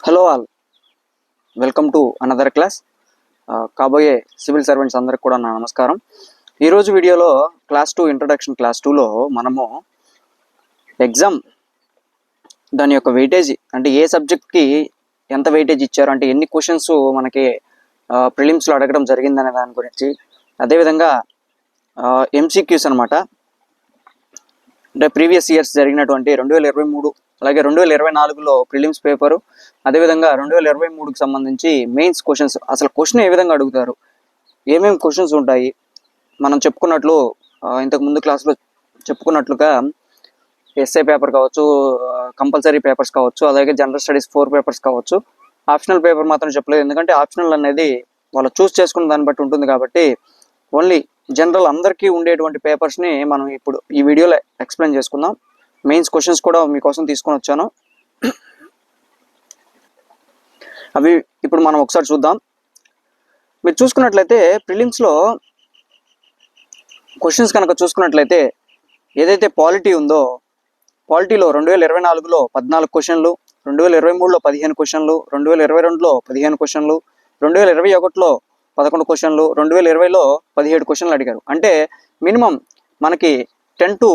Hello all, welcome to another class. కాబోయే civil servants అందరికి కూడా నా నమస్కారం. ఈరోజు వీడియోలో క్లాస్ 2 ఇంట్రడక్షన్ క్లాస్ 2లో మనము ఎగ్జామ్ దాని యొక్క వెయిటేజ్ అంటే ఏ సబ్జెక్ట్కి ఎంత వెయిటేజ్ ఇచ్చారు, అంటే ఎన్ని క్వశ్చన్స్ మనకి ప్రిలిమ్స్లో అడగడం జరిగిందనే దాని గురించి, అదేవిధంగా ఎంసీక్యూస్ అనమాట, అంటే ప్రీవియస్ ఇయర్స్ జరిగినటువంటి 2023 అలాగే 2024లో ప్రిలిమ్స్ పేపరు, అదేవిధంగా 2023కి సంబంధించి మెయిన్స్ క్వశ్చన్స్, అసలు క్వశ్చన్ ఏ విధంగా అడుగుతారు, ఏమేమి క్వశ్చన్స్ ఉంటాయి, మనం చెప్పుకున్నట్లు ఇంతకు ముందు క్లాస్లో చెప్పుకున్నట్లుగా ఎస్ఏ పేపర్ కావచ్చు, కంపల్సరీ పేపర్స్ కావచ్చు, అలాగే జనరల్ స్టడీస్ 4 పేపర్స్ కావచ్చు. ఆప్షనల్ పేపర్ మాత్రం చెప్పలేదు, ఎందుకంటే ఆప్షనల్ అనేది వాళ్ళు చూస్ చేసుకున్న దాన్ని బట్టి ఉంటుంది కాబట్టి ఓన్లీ జనరల్ అందరికీ ఉండేటువంటి పేపర్స్ని మనం ఇప్పుడు ఈ వీడియోలో ఎక్స్ప్లెయిన్ చేసుకుందాం. మెయిన్స్ క్వశ్చన్స్ కూడా మీకోసం తీసుకొని వచ్చాను, అవి ఇప్పుడు మనం ఒకసారి చూద్దాం. మీరు చూసుకున్నట్లయితే ప్రిలిమ్స్లో క్వశ్చన్స్ కనుక చూసుకున్నట్లయితే ఏదైతే పాలిటీ ఉందో, పాలిటీలో 2024లో 14 క్వశ్చన్లు, 2023లో 15 క్వశ్చన్లు, 2022లో 15 క్వశ్చన్లు, 2021లో 11 క్వశ్చన్లు, 2020లో 17 క్వశ్చన్లు అడిగారు. అంటే మినిమం మనకి 10 to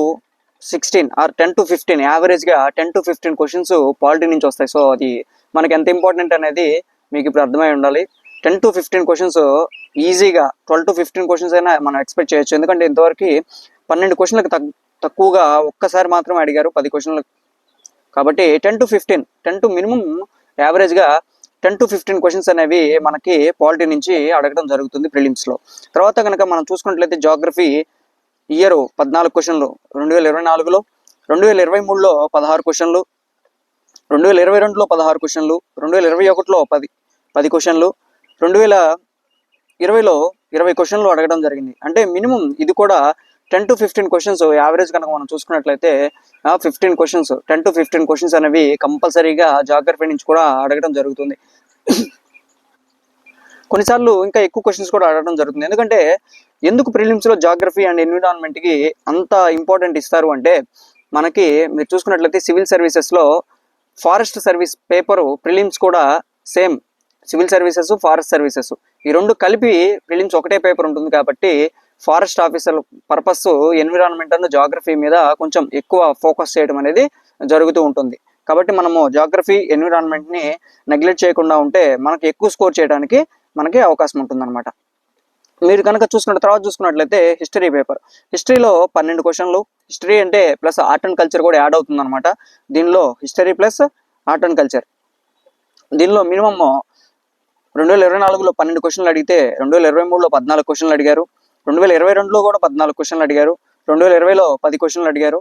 16 ఆర్ 10 to 15 యావరేజ్గా 10 to 15 క్వశ్చన్స్ పాలిటీ నుంచి వస్తాయి. సో అది మనకి ఎంత ఇంపార్టెంట్ అనేది మీకు ఇప్పుడు అర్థమై ఉండాలి. 10 to 15 క్వశ్చన్స్ ఈజీగా 12 to 15 క్వశ్చన్స్ అయినా మనం ఎక్స్పెక్ట్ చేయొచ్చు, ఎందుకంటే ఇంతవరకు 12 క్వశ్చన్లకు తక్కువగా ఒక్కసారి మాత్రం అడిగారు 10 క్వశ్చన్లకు. కాబట్టి 10 to 15 10 to మినిమం యావరేజ్గా 10 to 15 క్వశ్చన్స్ అనేవి మనకి పాలిటీ నుంచి అడగడం జరుగుతుంది ప్రిలిమ్స్లో. తర్వాత కనుక మనం చూసుకున్నట్లయితే జాగ్రఫీ ఇయర్ 14 క్వశ్చన్లు 2024లో, 2023లో 16 క్వశ్చన్లు, 2022లో 16 క్వశ్చన్లు, 2021లో 10 క్వశ్చన్లు, 2020లో 20 క్వశ్చన్లు అడగడం జరిగింది. అంటే మినిమం ఇది కూడా 10 to 15 క్వశ్చన్స్ యావరేజ్ కనుక మనం చూసుకున్నట్లయితే 15 క్వశ్చన్స్ 10 to 15 క్వశ్చన్స్ అనేవి కంపల్సరీగా జాగ్రఫీ నుంచి కూడా అడగడం జరుగుతుంది. కొన్నిసార్లు ఇంకా ఎక్కువ క్వశ్చన్స్ కూడా అడగడం జరుగుతుంది. ఎందుకంటే ఎందుకు ప్రిలిమ్స్లో జాగ్రఫీ అండ్ ఎన్విరాన్మెంట్కి అంత ఇంపార్టెంట్ ఇస్తారు అంటే, మనకి మీరు చూసుకున్నట్లయితే సివిల్ సర్వీసెస్లో ఫారెస్ట్ సర్వీస్ పేపరు ప్రిలిమ్స్ కూడా same, civil services forest services ఈ రెండు కలిపి ప్రిలిమ్స్ ఒకటే పేపర్ ఉంటుంది. కాబట్టి forest officer purpose environment and geography మీద కొంచెం ఎక్కువ ఫోకస్ చేయడం అనేది జరుగుతూ ఉంటుంది. కాబట్టి మనము జాగ్రఫీ ఎన్విరాన్మెంట్ని నెగ్లెక్ట్ చేయకుండా ఉంటే మనకి ఎక్కువ స్కోర్ చేయడానికి మనకి అవకాశం ఉంటుందన్నమాట. మీరు కనుక తర్వాత చూసుకున్నట్లయితే హిస్టరీ పేపర్, హిస్టరీలో 12 క్వశ్చన్లు, హిస్టరీ అంటే ప్లస్ ఆర్ట్ అండ్ కల్చర్ కూడా యాడ్ అవుతుంది అనమాట. దీనిలో history plus art and culture, దీనిలో మినిమమ్ 2024లో 12 క్వశ్చన్లు అడిగితే 2023లో 14 క్వశ్చన్లు అడిగారు, 2022లో కూడా 14 క్వశ్చన్లు అడిగారు, 2020లో 10 క్వశ్చన్లు అడిగారు,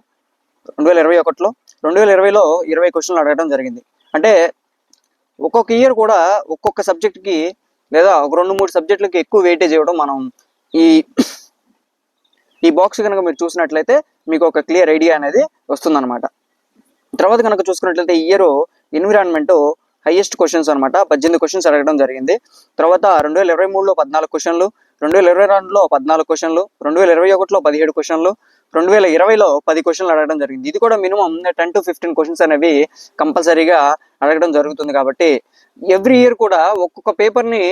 2021లో 2020లో 20 క్వశ్చన్లు అడగడం జరిగింది. అంటే ఒక్కొక్క ఇయర్ కూడా ఒక్కొక్క సబ్జెక్ట్కి లేదా ఒక 2-3 సబ్జెక్టులకి ఎక్కువ వెయిటేజ్ ఇవ్వడం మనం ఈ బాక్స్ కనుక మీరు చూసినట్లయితే మీకు ఒక క్లియర్ ఐడియా అనేది వస్తుందన్నమాట. తర్వాత కనుక చూసుకున్నట్లయితే ఇయర్ ఎన్విరాన్మెంట్ హైయెస్ట్ క్వశ్చన్స్ అనమాట, 18 క్వశ్చన్స్ అడగడం జరిగింది. తర్వాత 2023లో 14 క్వశ్చన్లు, 2022లో 14 క్వశ్చన్లు, 2021లో 17 క్వశ్చన్లు, 2020లో 10 క్వశ్చన్లు అడగడం జరిగింది. ఇది కూడా మినిమం 10 to 15 క్వశ్చన్స్ అనేవి కంపల్సరీగా అడగడం జరుగుతుంది. కాబట్టి ఎవ్రీ ఇయర్ కూడా ఒక్కొక్క పేపర్ని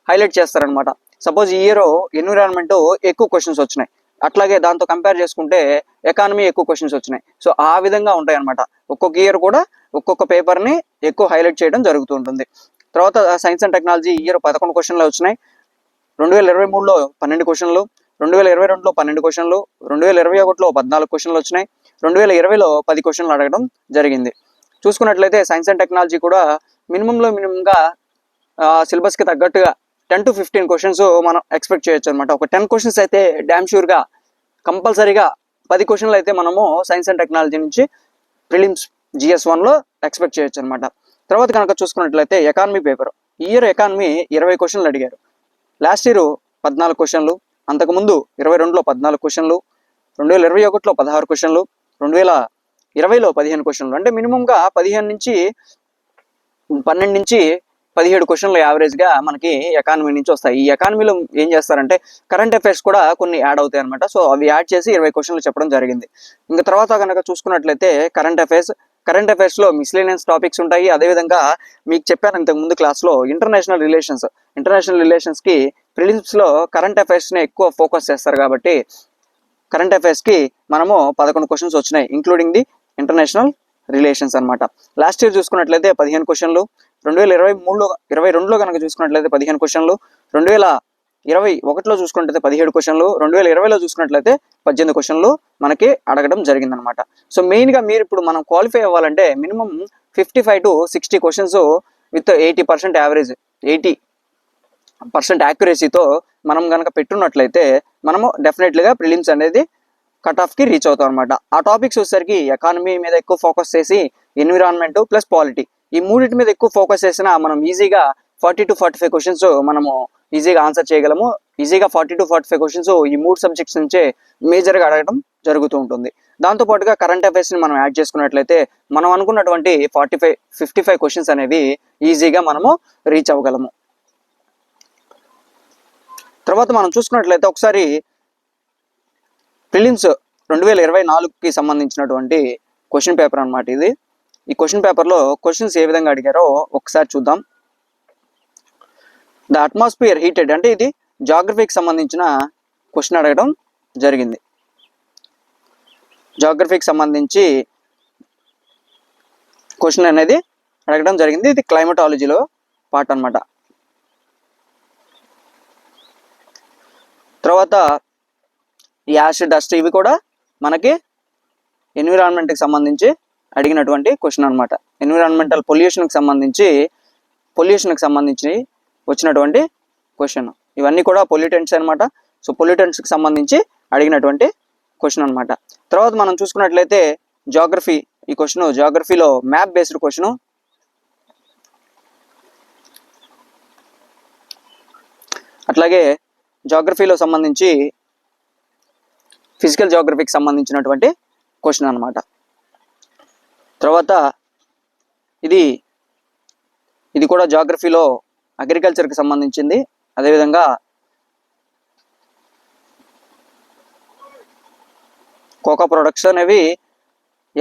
హైలైట్ చేస్తారనమాట. సపోజ్ ఈ ఇయర్ ఎన్విరాన్మెంట్ ఎక్కువ క్వశ్చన్స్ వచ్చినాయి, అట్లాగే దాంతో కంపేర్ చేసుకుంటే ఎకానమీ ఎక్కువ క్వశ్చన్స్ వచ్చినాయి. సో ఆ విధంగా ఉంటాయి అనమాట. ఒక్కొక్క ఇయర్ కూడా ఒక్కొక్క పేపర్ని ఎక్కువ హైలైట్ చేయడం జరుగుతూ ఉంటుంది. తర్వాత సైన్స్ అండ్ టెక్నాలజీ ఇయర్ 11 క్వశ్చన్లు వచ్చినాయి, 2023లో 12 క్వశ్చన్లు, 2022లో 12 క్వశ్చన్లు, 2021లో 14 క్వశ్చన్లు వచ్చినాయి, 2020లో 10 క్వశ్చన్లు అడగడం జరిగింది. చూసుకున్నట్లయితే సైన్స్ అండ్ టెక్నాలజీ కూడా మినిమంగా సిలబస్కి తగ్గట్టుగా 10 to 15 క్వశ్చన్స్ మనం ఎక్స్పెక్ట్ చేయొచ్చు అనమాట. ఒక 10 క్వశ్చన్స్ అయితే డ్యామ్ షూర్గా కంపల్సరీగా 10 క్వశ్చన్లు అయితే మనము సైన్స్ అండ్ టెక్నాలజీ నుంచి ప్రిలిమ్స్ GS1లో ఎక్స్పెక్ట్ చేయొచ్చు అనమాట. తర్వాత కనుక చూసుకున్నట్లయితే ఎకానమీ పేపర్, ఈ ఇయర్ ఎకానమీ 20 క్వశ్చన్లు అడిగారు. లాస్ట్ ఇయర్ 14 క్వశ్చన్లు, అంతకుముందు 22లో 14 క్వశ్చన్లు, 2021లో 16 క్వశ్చన్లు, 2020లో 15 క్వశ్చన్లు. అంటే మినిమంగా 12 నుంచి 17 క్వశ్చన్లు యావరేజ్గా మనకి ఎకానమీ నుంచి వస్తాయి. ఈ ఎకానమీలో ఏం చేస్తారంటే కరెంట్ అఫైర్స్ కూడా కొన్ని యాడ్ అవుతాయి అనమాట. సో అవి యాడ్ చేసి 20 క్వశ్చన్లు చెప్పడం జరిగింది. ఇంకా తర్వాత కనుక చూసుకున్నట్లయితే కరెంట్ అఫైర్స్, కరెంట్ అఫైర్స్లో మిస్లేనియస్ టాపిక్స్ ఉంటాయి. అదేవిధంగా మీకు చెప్పాను ఇంతకు ముందు క్లాస్లో ఇంటర్నేషనల్ రిలేషన్స్కి ప్రిలిమ్స్లో కరెంట్ అఫైర్స్ని ఎక్కువ ఫోకస్ చేస్తారు కాబట్టి కరెంట్ అఫైర్స్కి మనము 11 క్వశ్చన్స్ వచ్చినాయి, ఇంక్లూడింగ్ ది ఇంటర్నేషనల్ రిలేషన్స్ అనమాట. లాస్ట్ ఇయర్ చూసుకున్నట్లయితే 15 క్వశ్చన్లు, 2022లో కనుక చూసుకున్నట్లయితే 15 క్వశ్చన్లు, 2021లో చూసుకున్నట్లయితే 17 క్వశ్చన్లు, 2020లో చూసుకున్నట్లయితే 18 క్వశ్చన్లు మనకి అడగడం జరిగిందనమాట. సో మెయిన్గా మీరు ఇప్పుడు మనం క్వాలిఫై అవ్వాలంటే minimum 55 to 60 questions with 80% average, 80% యాక్యురసీతో మనం కనుక పెట్టున్నట్లయితే మనము డెఫినెట్లీగా ప్రిలిమ్స్ అనేది కట్ ఆఫ్కి రీచ్ అవుతాం అనమాట. ఆ టాపిక్స్ వచ్చేసరికి ఎకానమీ మీద ఎక్కువ ఫోకస్ చేసి ఎన్విరాన్మెంట్ ప్లస్ పాలిటీ ఈ మూడింటి మీద ఎక్కువ ఫోకస్ చేసినా మనం ఈజీగా 40 to 45 క్వశ్చన్స్ మనము ఈజీగా ఆన్సర్ చేయగలము. ఈజీగా 40 to 45 క్వశ్చన్స్ ఈ 3 సబ్జెక్ట్స్ నుంచే మేజర్గా అడగడం జరుగుతూ ఉంటుంది. దాంతోపాటుగా కరెంట్ అఫైర్స్ని మనం యాడ్ చేసుకున్నట్లయితే మనం అనుకున్నటువంటి 55 క్వశ్చన్స్ అనేవి ఈజీగా మనము రీచ్ అవ్వగలము. తర్వాత మనం చూసుకున్నట్లయితే ఒకసారి ప్రిలిమ్స్ 2024కి సంబంధించినటువంటి క్వశ్చన్ పేపర్ అనమాట ఇది. ఈ క్వశ్చన్ పేపర్లో క్వశ్చన్స్ ఏ విధంగా అడిగారో ఒకసారి చూద్దాం. ద అట్మాస్ఫియర్ హీటెడ్ అంటే ఇది జాగ్రఫీకి సంబంధించిన క్వశ్చన్ అడగడం జరిగింది. జాగ్రఫీకి సంబంధించి క్వశ్చన్ అనేది అడగడం జరిగింది. ఇది క్లైమటాలజీలో పార్ట్ అనమాట. తర్వాత యాష్ డస్ట్ ఇవి కూడా మనకి ఎన్విరాన్మెంట్కి సంబంధించి అడిగినటువంటి క్వశ్చన్ అనమాట. ఎన్విరాన్మెంటల్ పొల్యూషన్కి సంబంధించి వచ్చినటువంటి క్వశ్చన్. ఇవన్నీ కూడా పొల్యూటెంట్స్ అనమాట. సో పొల్యూటెంట్స్కి సంబంధించి అడిగినటువంటి క్వశ్చన్ అనమాట. తర్వాత మనం చూసుకున్నట్లయితే జాగ్రఫీ, ఈ క్వశ్చన్ జాగ్రఫీలో మ్యాప్ బేస్డ్ క్వశ్చన్. అట్లాగే జాగ్రఫీలో సంబంధించి ఫిజికల్ జాగ్రఫీకి సంబంధించినటువంటి క్వశ్చన్ అనమాట. తర్వాత ఇది కూడా జాగ్రఫీలో అగ్రికల్చర్కి సంబంధించింది. అదేవిధంగా కోకా ప్రొడక్ట్స్ అనేవి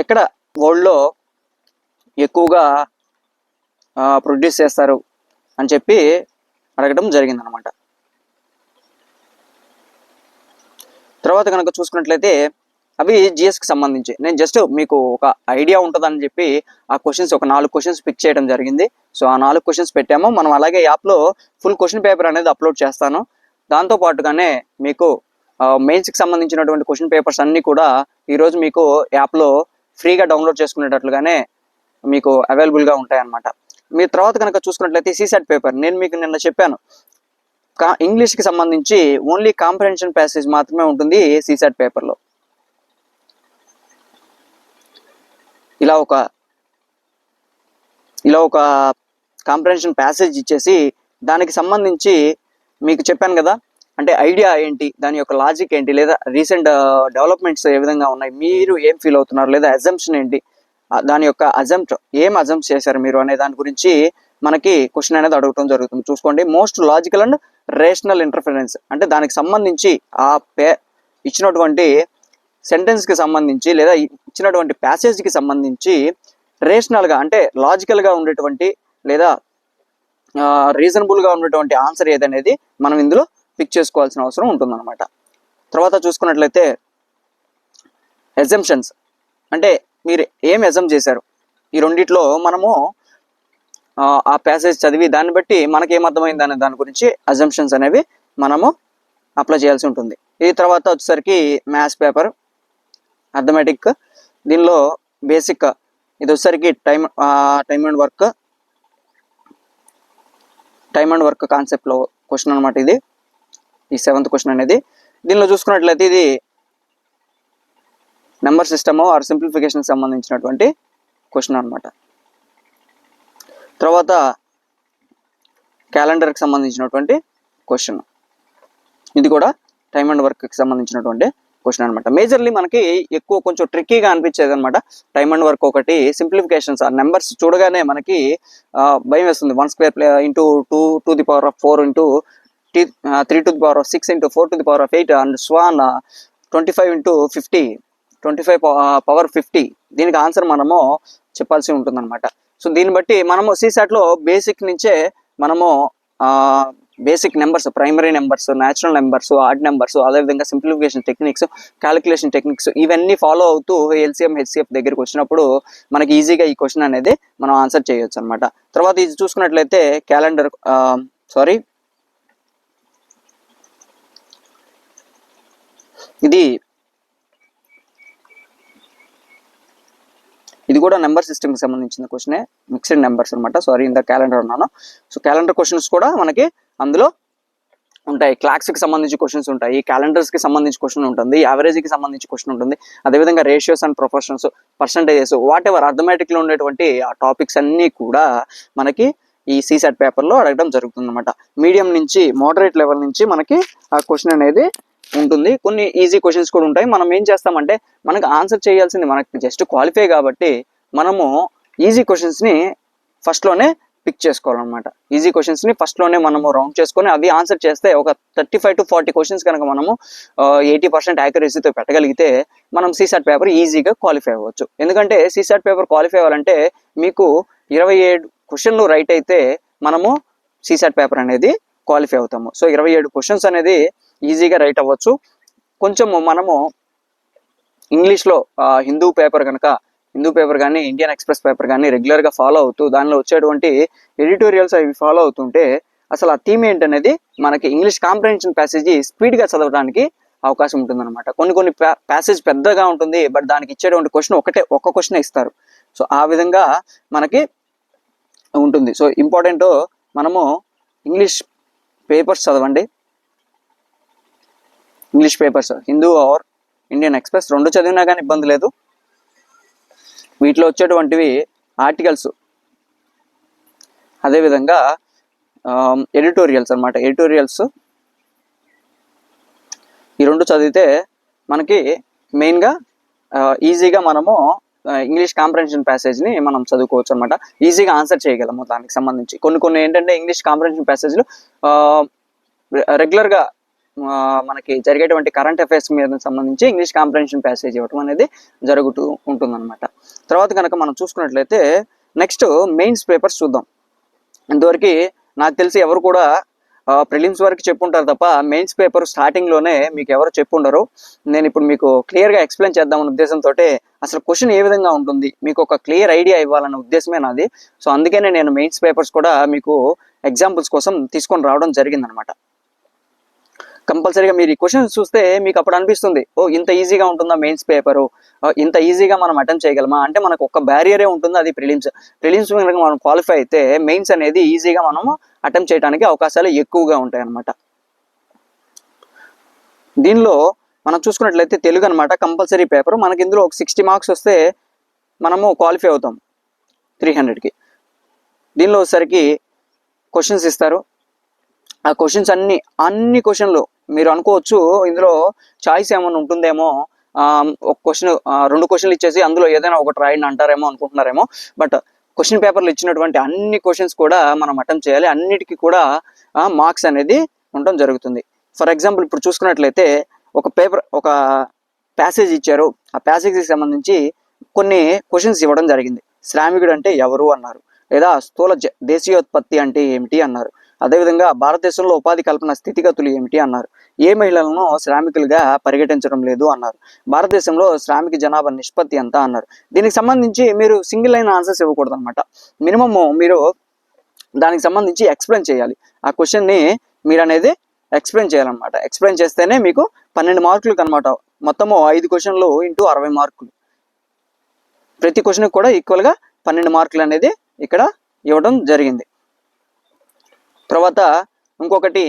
ఎక్కడ వరల్డ్లో ఎక్కువగా ప్రొడ్యూస్ చేస్తారు అని చెప్పి అడగడం జరిగిందనమాట. తర్వాత కనుక చూసుకున్నట్లయితే అవి జిఎస్కి సంబంధించి నేను జస్ట్ మీకు ఒక ఐడియా ఉంటుందని చెప్పి ఆ క్వశ్చన్స్ ఒక 4 క్వశ్చన్స్ పిక్ చేయడం జరిగింది. సో ఆ 4 క్వశ్చన్స్ పెట్టాము మనం. అలాగే యాప్లో ఫుల్ క్వశ్చన్ పేపర్ అనేది అప్లోడ్ చేస్తాను. దాంతోపాటుగానే మీకు మెయిన్స్కి సంబంధించినటువంటి క్వశ్చన్ పేపర్స్ అన్నీ కూడా ఈరోజు మీకు యాప్లో ఫ్రీగా డౌన్లోడ్ చేసుకునేటట్లుగానే మీకు అవైలబుల్గా ఉంటాయన్నమాట. మీరు తర్వాత కనుక చూసుకున్నట్లయితే సీసాట్ పేపర్ నేను మీకు నిన్న చెప్పాను, ఇంగ్లీష్కి సంబంధించి ఓన్లీ కాంప్రహెన్షన్ ప్యాసేజ్ మాత్రమే ఉంటుంది సీసాట్ పేపర్లో. ఇలా ఒక కాంప్రహెన్షన్ ప్యాసేజ్ ఇచ్చేసి దానికి సంబంధించి మీకు చెప్పాను కదా, అంటే ఐడియా ఏంటి, దాని యొక్క లాజిక్ ఏంటి, లేదా రీసెంట్ డెవలప్మెంట్స్ ఏ విధంగా ఉన్నాయి, మీరు ఏం ఫీల్ అవుతున్నారు, లేదా అజంప్షన్ ఏంటి, దాని యొక్క ఏం అజంప్ట్ చేశారు మీరు అనే దాని గురించి మనకి క్వశ్చన్ అనేది అడగటం జరుగుతుంది. చూసుకోండి, most logical and rational interference అంటే దానికి సంబంధించి ఇచ్చినటువంటి సెంటెన్స్కి సంబంధించి లేదా ఇచ్చినటువంటి ప్యాసేజ్కి సంబంధించి రేషనల్గా అంటే లాజికల్గా ఉండేటువంటి లేదా రీజనబుల్గా ఉండేటువంటి ఆన్సర్ ఏదనేది మనం ఇందులో పిక్ చేసుకోవాల్సిన అవసరం ఉంటుందన్నమాట. తర్వాత చూసుకున్నట్లయితే అజంప్షన్స్ అంటే మీరు ఏం అజంప్ చేశారు, ఈ రెండిట్లో మనము ఆ ప్యాసేజ్ చదివి దాన్ని బట్టి మనకి ఏమర్థమైంది అనే దాని గురించి అజంప్షన్స్ అనేవి మనము అప్లై చేయాల్సి ఉంటుంది. ఈ తర్వాత వచ్చేసరికి మ్యాథ్స్ పేపర్ అర్థమెటిక్, దీనిలో బేసిక్ ఇది వచ్చేసరికి టైమ్ అండ్ వర్క్ కాన్సెప్ట్లో క్వశ్చన్ అనమాట. ఇది ఈ 7th క్వశ్చన్ అనేది. దీనిలో చూసుకున్నట్లయితే ఇది నెంబర్ సిస్టమ్ ఆర్ సింప్లిఫికేషన్కి సంబంధించినటువంటి క్వశ్చన్ అనమాట. తర్వాత క్యాలెండర్కి సంబంధించినటువంటి క్వశ్చన్, ఇది కూడా టైమ్ అండ్ వర్క్కి సంబంధించినటువంటి క్వశ్చన్ అనమాట. మేజర్లీ మనకి ఎక్కువ కొంచెం ట్రిక్కీగా అనిపించేది అనమాట టైమ్ అండ్ వర్క్ ఒకటి. సింప్లిఫికేషన్స్ ఆ నెంబర్స్ చూడగానే మనకి భయం వేస్తుంది. 1 square into 2 to the power of 4 into 3 to the power of 6 into 4 to the power of 8 and స్వాన్ 25 into 50 25 power 50. దీనికి ఆన్సర్ మనము చెప్పాల్సి ఉంటుంది అనమాట. సో దీన్ని బట్టి మనము CSAT లో బేసిక్ నుంచే మనము basic numbers, primary numbers, natural numbers, odd numbers, అదేవిధంగా సింప్లిఫికేషన్ టెక్నిక్స్, క్యాలిక్యులేషన్ టెక్నిక్స్ ఇవన్నీ ఫాలో అవుతూ LCM HCF దగ్గరికి వచ్చినప్పుడు మనకి ఈజీగా ఈ క్వశ్చన్ అనేది మనం ఆన్సర్ చేయొచ్చు అనమాట. తర్వాత ఇది చూసుకున్నట్లయితే క్యాలెండర్ ఇది కూడా నెంబర్ సిస్టమ్కి సంబంధించిన క్వశ్చనే, మిక్స్డ్ నెంబర్స్ అనమాట. ఇంత క్యాలెండర్ ఉన్నాను. సో క్యాలెండర్ క్వశ్చన్స్ కూడా మనకి అందులో ఉంటాయి. క్లాక్స్కి సంబంధించి క్వశ్చన్స్ ఉంటాయి, క్యాలెండర్స్కి సంబంధించి క్వశ్చన్ ఉంటుంది, యావరేజ్కి సంబంధించి క్వశ్చన్ ఉంటుంది, అదేవిధంగా ratios and proportions, percentages, whatever అర్థమెటిక్లో ఉండేటువంటి ఆ టాపిక్స్ అన్నీ కూడా మనకి ఈ CSAT పేపర్లో అడగడం జరుగుతుంది అనమాట. మీడియం నుంచి మోడరేట్ లెవెల్ నుంచి మనకి ఆ క్వశ్చన్ అనేది ఉంటుంది. కొన్ని ఈజీ క్వశ్చన్స్ కూడా ఉంటాయి. మనం ఏం చేస్తామంటే మనకు ఆన్సర్ చేయాల్సింది మనకి జస్ట్ క్వాలిఫై కాబట్టి మనము ఈజీ క్వశ్చన్స్ని ఫస్ట్లోనే పిక్ చేసుకోవాలన్నమాట. ఈజీ క్వశ్చన్స్ని ఫస్ట్లోనే మనము రౌండ్ చేసుకొని అవి ఆన్సర్ చేస్తే ఒక 35 to 40 క్వశ్చన్స్ కనుక మనము 80% యాక్యురసీతో పెట్టగలిగితే మనం CSAT పేపర్ ఈజీగా క్వాలిఫై అవ్వచ్చు. ఎందుకంటే CSAT పేపర్ క్వాలిఫై అవ్వాలంటే మీకు 27 క్వశ్చన్లు రైట్ అయితే మనము CSAT పేపర్ అనేది క్వాలిఫై అవుతాము. సో 27 క్వశ్చన్స్ అనేది ఈజీగా రైట్ అవ్వచ్చు. కొంచెం మనము ఇంగ్లీష్లో హిందూ పేపర్ కానీ ఇండియన్ ఎక్స్ప్రెస్ పేపర్ కానీ రెగ్యులర్గా ఫాలో అవుతూ దానిలో వచ్చేటువంటి ఎడిటోరియల్స్ అవి ఫాలో అవుతుంటే అసలు ఆ థీమ్ ఏంటనేది మనకి ఇంగ్లీష్ కాంప్రహెన్షన్ ప్యాసేజీ స్పీడ్గా చదవడానికి అవకాశం ఉంటుందన్నమాట. కొన్ని ప్యాసేజ్ పెద్దగా ఉంటుంది, బట్ దానికి ఇచ్చేటువంటి క్వశ్చన్ ఒక్క క్వశ్చన్ ఇస్తారు. సో ఆ విధంగా మనకి ఉంటుంది. సో ఇంపార్టెంట్ మనము ఇంగ్లీష్ పేపర్స్ చదవండి. English papers Hindu or Indian Express రెండు చదివినా కానీ ఇబ్బంది లేదు. వీటిలో వచ్చేటువంటివి ఆర్టికల్స్, అదేవిధంగా ఎడిటోరియల్స్ అనమాట. ఎడిటోరియల్స్ ఈ రెండు చదివితే మనకి మెయిన్గా ఈజీగా మనము ఇంగ్లీష్ కాంప్రహెన్షన్ ప్యాసేజ్ని మనం చదువుకోవచ్చు అనమాట. ఈజీగా ఆన్సర్ చేయగలము. దానికి సంబంధించి కొన్ని ఏంటంటే ఇంగ్లీష్ కాంప్రహెన్షన్ ప్యాసేజ్లు రెగ్యులర్గా మనకి జరిగేటువంటి కరెంట్ అఫైర్స్ మీద సంబంధించి ఇంగ్లీష్ కాంప్రహెన్షన్ ప్యాసేజ్ ఇవ్వడం అనేది జరుగుతూ ఉంటుందన్నమాట. తర్వాత కనుక మనం చూసుకున్నట్లయితే నెక్స్ట్ మెయిన్స్ పేపర్స్ చూద్దాం. ఇంతవరకు నాకు తెలిసి ఎవరు కూడా ప్రిలిమ్స్ వరకు చెప్పుంటారు తప్ప మెయిన్స్ పేపర్ స్టార్టింగ్లోనే మీకు ఎవరు చెప్పుండరు. నేను ఇప్పుడు మీకు క్లియర్గా ఎక్స్ప్లెయిన్ చేద్దామన్న ఉద్దేశంతో అసలు క్వశ్చన్ ఏ విధంగా ఉంటుంది మీకు ఒక క్లియర్ ఐడియా ఇవ్వాలన్న ఉద్దేశమే నాది. సో అందుకనే నేను మెయిన్స్ పేపర్స్ కూడా మీకు ఎగ్జాంపుల్స్ కోసం తీసుకొని రావడం జరిగిందనమాట. కంపల్సరీగా మీరు ఈ క్వశ్చన్స్ చూస్తే మీకు అప్పుడు అనిపిస్తుంది, ఇంత ఈజీగా ఉంటుందా మెయిన్స్ పేపరు, ఇంత ఈజీగా మనం అటెంప్ట్ చేయగలమా అంటే మనకు ఒక బ్యారియరే ఉంటుంది, అది ప్రిలిమ్స్ కనుక మనం క్వాలిఫై అయితే మెయిన్స్ అనేది ఈజీగా మనము అటెంప్ట్ చేయడానికి అవకాశాలు ఎక్కువగా ఉంటాయి అన్నమాట. దీనిలో మనం చూసుకున్నట్లయితే తెలుగు అనమాట కంపల్సరీ పేపర్. మనకి ఇందులో ఒక 60 మార్క్స్ వస్తే మనము క్వాలిఫై అవుతాం 300కి. దీనిలో వచ్చేసరికి క్వశ్చన్స్ ఇస్తారు. ఆ క్వశ్చన్స్ అన్ని క్వశ్చన్లు మీరు అనుకోవచ్చు ఇందులో చాయిస్ ఏమైనా ఉంటుందేమో, ఒక క్వశ్చన్ 2 క్వశ్చన్లు ఇచ్చేసి అందులో ఏదైనా ఒకటి రాయండి అంటారేమో అనుకుంటున్నారేమో. బట్ క్వశ్చన్ పేపర్లో ఇచ్చినటువంటి అన్ని క్వశ్చన్స్ కూడా మనం అటెంప్ట్ చేయాలి. అన్నిటికీ కూడా మార్క్స్ అనేది ఉండడం జరుగుతుంది. ఫర్ ఎగ్జాంపుల్ ఇప్పుడు చూసుకున్నట్లయితే ఒక ప్యాసేజ్ ఇచ్చారు. ఆ ప్యాసేజ్కి సంబంధించి కొన్ని క్వశ్చన్స్ ఇవ్వడం జరిగింది. శ్రామికుడు అంటే ఎవరు అన్నారు, లేదా స్థూల దేశీయోత్పత్తి అంటే ఏమిటి అన్నారు, అదేవిధంగా భారతదేశంలో ఉపాధి కల్పన స్థితిగతులు ఏమిటి అన్నారు, ఏ మహిళలను శ్రామికులుగా పరిగణించడం లేదు అన్నారు, భారతదేశంలో శ్రామిక జనాభా నిష్పత్తి ఎంత అన్నారు. దీనికి సంబంధించి మీరు సింగిల్ లైన్ ఆన్సర్స్ ఇవ్వకూడదు అనమాట. మినిమమ్ మీరు దానికి సంబంధించి ఎక్స్ప్లెయిన్ చేయాలి. ఆ క్వశ్చన్ని మీరు అనేది ఎక్స్ప్లెయిన్ చేయాలన్నమాట. ఎక్స్ప్లెయిన్ చేస్తేనే మీకు 12 మార్కులు అనమాట. మొత్తము 5 క్వశ్చన్లు ఇంటూ 60 మార్కులు. ప్రతి క్వశ్చన్కి కూడా ఈక్వల్గా 12 మార్కులు అనేది ఇక్కడ ఇవ్వడం జరిగింది. తర్వాత ఇంకొకటి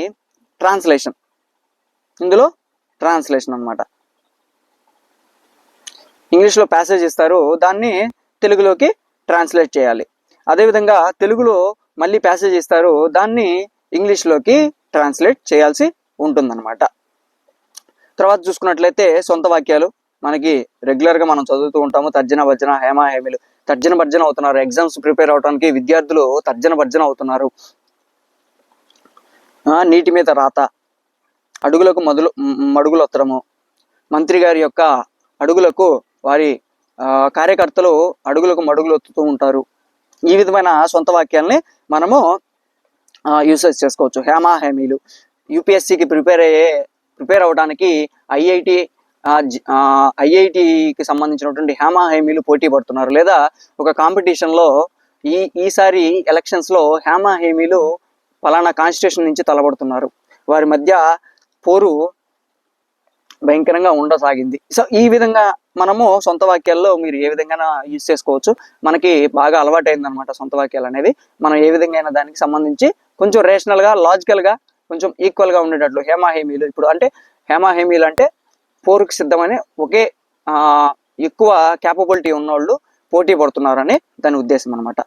ట్రాన్స్లేషన్. ఇందులో ట్రాన్స్లేషన్ అనమాట. ఇంగ్లీష్లో ప్యాసేజ్ ఇస్తారు, దాన్ని తెలుగులోకి ట్రాన్స్లేట్ చేయాలి. అదేవిధంగా తెలుగులో మళ్ళీ ప్యాసేజ్ ఇస్తారు, దాన్ని ఇంగ్లీష్లోకి ట్రాన్స్లేట్ చేయాల్సి ఉంటుందన్నమాట. తర్వాత చూసుకున్నట్లయితే సొంత వాక్యాలు మనకి రెగ్యులర్గా మనం చదువుతూ ఉంటాము. తర్జన భర్జన హేమ హేమిలు తర్జన భర్జన అవుతున్నారు. ఎగ్జామ్స్ ప్రిపేర్ అవడానికి విద్యార్థులు తర్జన భర్జన అవుతున్నారు. నీటి మీద రాత, అడుగులకు మడుగులు ఒత్తడము, మంత్రి గారి యొక్క అడుగులకు వారి కార్యకర్తలు అడుగులకు మడుగులు ఒత్తుతూ ఉంటారు. ఈ విధమైన సొంత వాక్యాలని మనము యూసేజ్ చేసుకోవచ్చు. హేమా హేమీలు యూపీఎస్సికి ప్రిపేర్ అవ్వడానికి ఐఐటికి సంబంధించినటువంటి హేమా హేమీలు పోటీ పడుతున్నారు. లేదా ఒక కాంపిటీషన్లో ఈసారి ఎలక్షన్స్లో హేమా హేమీలు పలానా కాన్స్టిట్యూషన్ నుంచి తలబడుతున్నారు. వారి మధ్య పోరు భయంకరంగా ఉండసాగింది. సో ఈ విధంగా మనము సొంత వాక్యాల్లో మీరు ఏ విధంగా యూజ్ చేసుకోవచ్చు. మనకి బాగా అలవాటైంది అనమాట సొంత వాక్యాలు అనేవి. మనం ఏ విధంగా దానికి సంబంధించి కొంచెం రేషనల్గా, లాజికల్గా, కొంచెం ఈక్వల్గా ఉండేటట్లు హేమా హేమీలు. ఇప్పుడు అంటే హేమా హేమీలు అంటే పోరుకు సిద్ధమని ఒకే ఎక్కువ క్యాపబిలిటీ ఉన్నవాళ్ళు పోటీ పడుతున్నారని దాని ఉద్దేశం అనమాట.